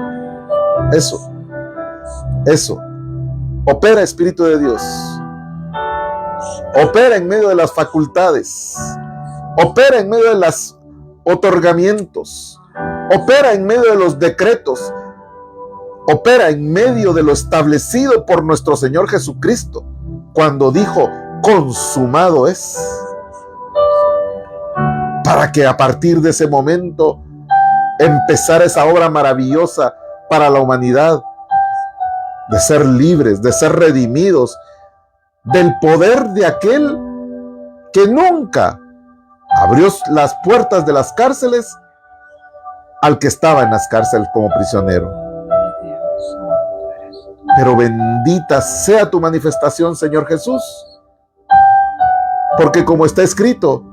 Eso. Opera, Espíritu de Dios. Opera en medio de las facultades. Opera en medio de los otorgamientos. Opera en medio de los decretos. Opera en medio de lo establecido por nuestro Señor Jesucristo, cuando dijo, consumado es. Para que a partir de ese momento empezara esa obra maravillosa para la humanidad, de ser libres, de ser redimidos del poder de aquel que nunca abrió las puertas de las cárceles al que estaba en las cárceles como prisionero. Pero bendita sea tu manifestación, Señor Jesús, porque como está escrito,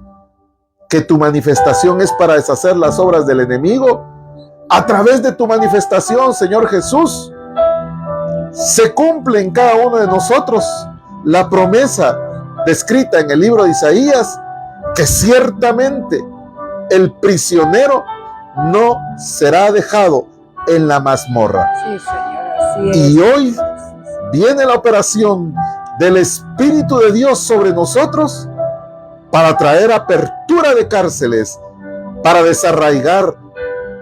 que tu manifestación es para deshacer las obras del enemigo. A través de tu manifestación, Señor Jesús, se cumple en cada uno de nosotros la promesa descrita en el libro de Isaías, que ciertamente el prisionero no será dejado en la mazmorra. Sí, Señor, así es. Y hoy viene la operación del Espíritu de Dios sobre nosotros para traer apertura de cárceles, para desarraigar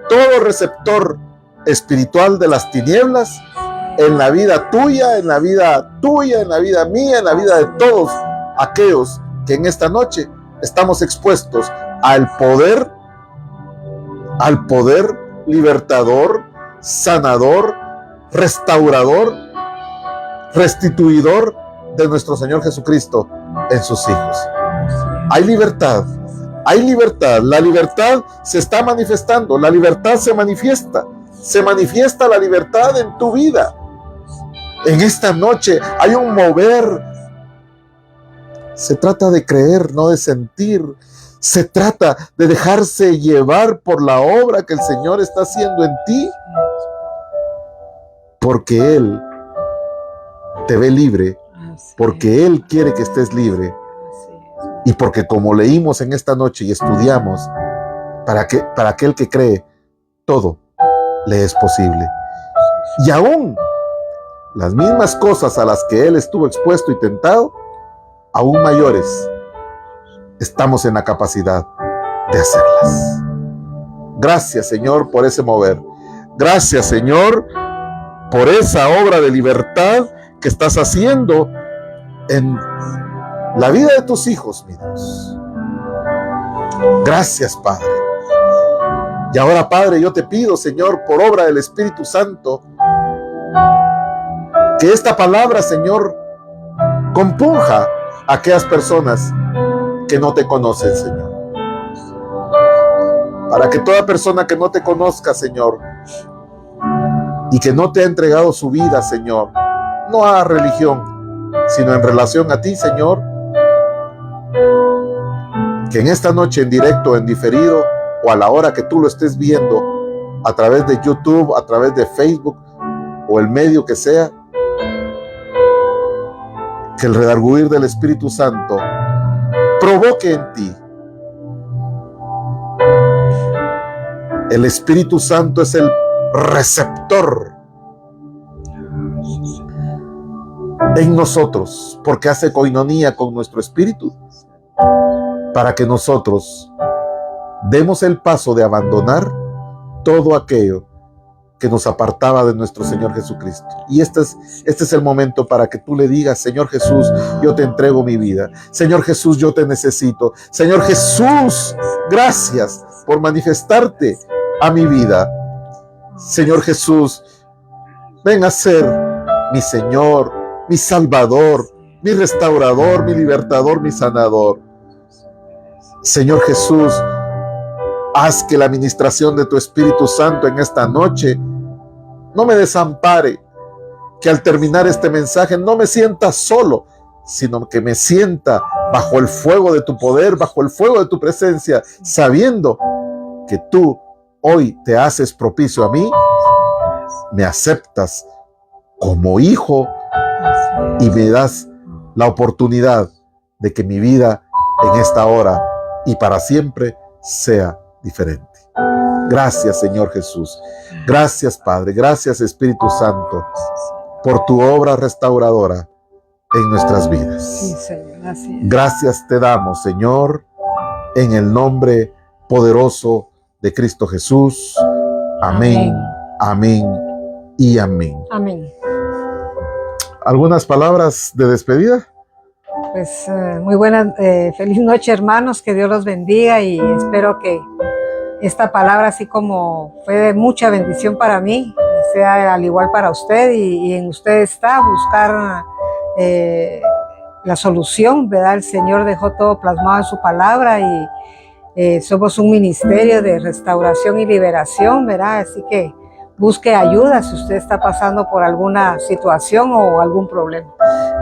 todo receptor espiritual de las tinieblas en la vida tuya, en la vida mía, en la vida de todos aquellos que en esta noche estamos expuestos al poder libertador, sanador, restaurador, restituidor de nuestro Señor Jesucristo en sus hijos. Hay libertad, la libertad se está manifestando, la libertad se manifiesta la libertad en tu vida. En esta noche hay un mover. Se trata de creer, no de sentir. Se trata de dejarse llevar por la obra que el Señor está haciendo en ti, porque Él te ve libre, porque Él quiere que estés libre, y porque, como leímos en esta noche y estudiamos, para aquel que cree, todo le es posible. Y aún las mismas cosas a las que Él estuvo expuesto y tentado, aún mayores, estamos en la capacidad de hacerlas. Gracias, Señor, por ese mover. Gracias, Señor, por esa obra de libertad que estás haciendo en la vida de tus hijos, mi Dios. Gracias, Padre. Y ahora, Padre, yo te pido, Señor, por obra del Espíritu Santo, que esta palabra, Señor, compunja a aquellas personas que no te conocen, Señor. Para que toda persona que no te conozca, Señor, y que no te ha entregado su vida, Señor, no a religión, sino en relación a ti, Señor, que en esta noche, en directo, en diferido, o a la hora que tú lo estés viendo, a través de YouTube, a través de Facebook, o el medio que sea, que el redarguir del Espíritu Santo provoque en ti. El Espíritu Santo es el receptor en nosotros, porque hace coinonía con nuestro espíritu, para que nosotros demos el paso de abandonar todo aquello que nos apartaba de nuestro Señor Jesucristo. Y este es el momento para que tú le digas: Señor Jesús, yo te entrego mi vida. Señor Jesús, yo te necesito. Señor Jesús, gracias por manifestarte a mi vida. Señor Jesús, ven a ser mi Señor, mi Salvador, mi restaurador, mi libertador, mi sanador. Señor Jesús, haz que la administración de tu Espíritu Santo en esta noche no me desampare, que al terminar este mensaje no me sienta solo, sino que me sienta bajo el fuego de tu poder, bajo el fuego de tu presencia, sabiendo que tú hoy te haces propicio a mí, me aceptas como hijo y me das la oportunidad de que mi vida en esta hora y para siempre sea diferente. Gracias, Señor Jesús. Gracias, Padre. Gracias, Espíritu Santo, por tu obra restauradora en nuestras vidas. Sí, Señor. Gracias. Gracias te damos, Señor, en el nombre poderoso de Cristo Jesús. Amén, amén y amén. Amén. ¿Algunas palabras de despedida? Pues muy buena, feliz noche, hermanos, que Dios los bendiga, y espero que esta palabra, así como fue de mucha bendición para mí, sea al igual para usted, y en usted está buscar la solución, ¿verdad? El Señor dejó todo plasmado en su palabra, y somos un ministerio de restauración y liberación, ¿verdad? Así que busque ayuda si usted está pasando por alguna situación o algún problema.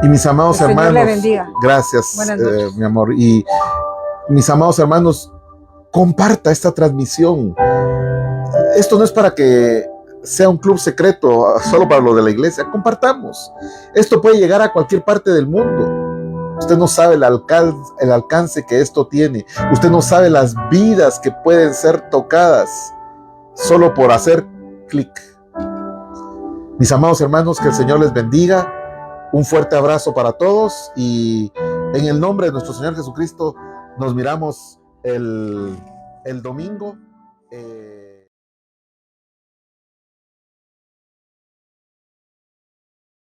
Y mis amados hermanos, Señor le bendiga. Gracias, Buenas noches. mi amor. Y mis amados hermanos, comparta esta transmisión. Esto no es para que sea un club secreto solo para los de la iglesia. Compartamos. Esto puede llegar a cualquier parte del mundo. Usted no sabe el alcance que esto tiene. Usted no sabe las vidas que pueden ser tocadas solo por hacer clic. Mis amados hermanos, que el Señor les bendiga. Un fuerte abrazo para todos, y en el nombre de nuestro Señor Jesucristo nos miramos el domingo.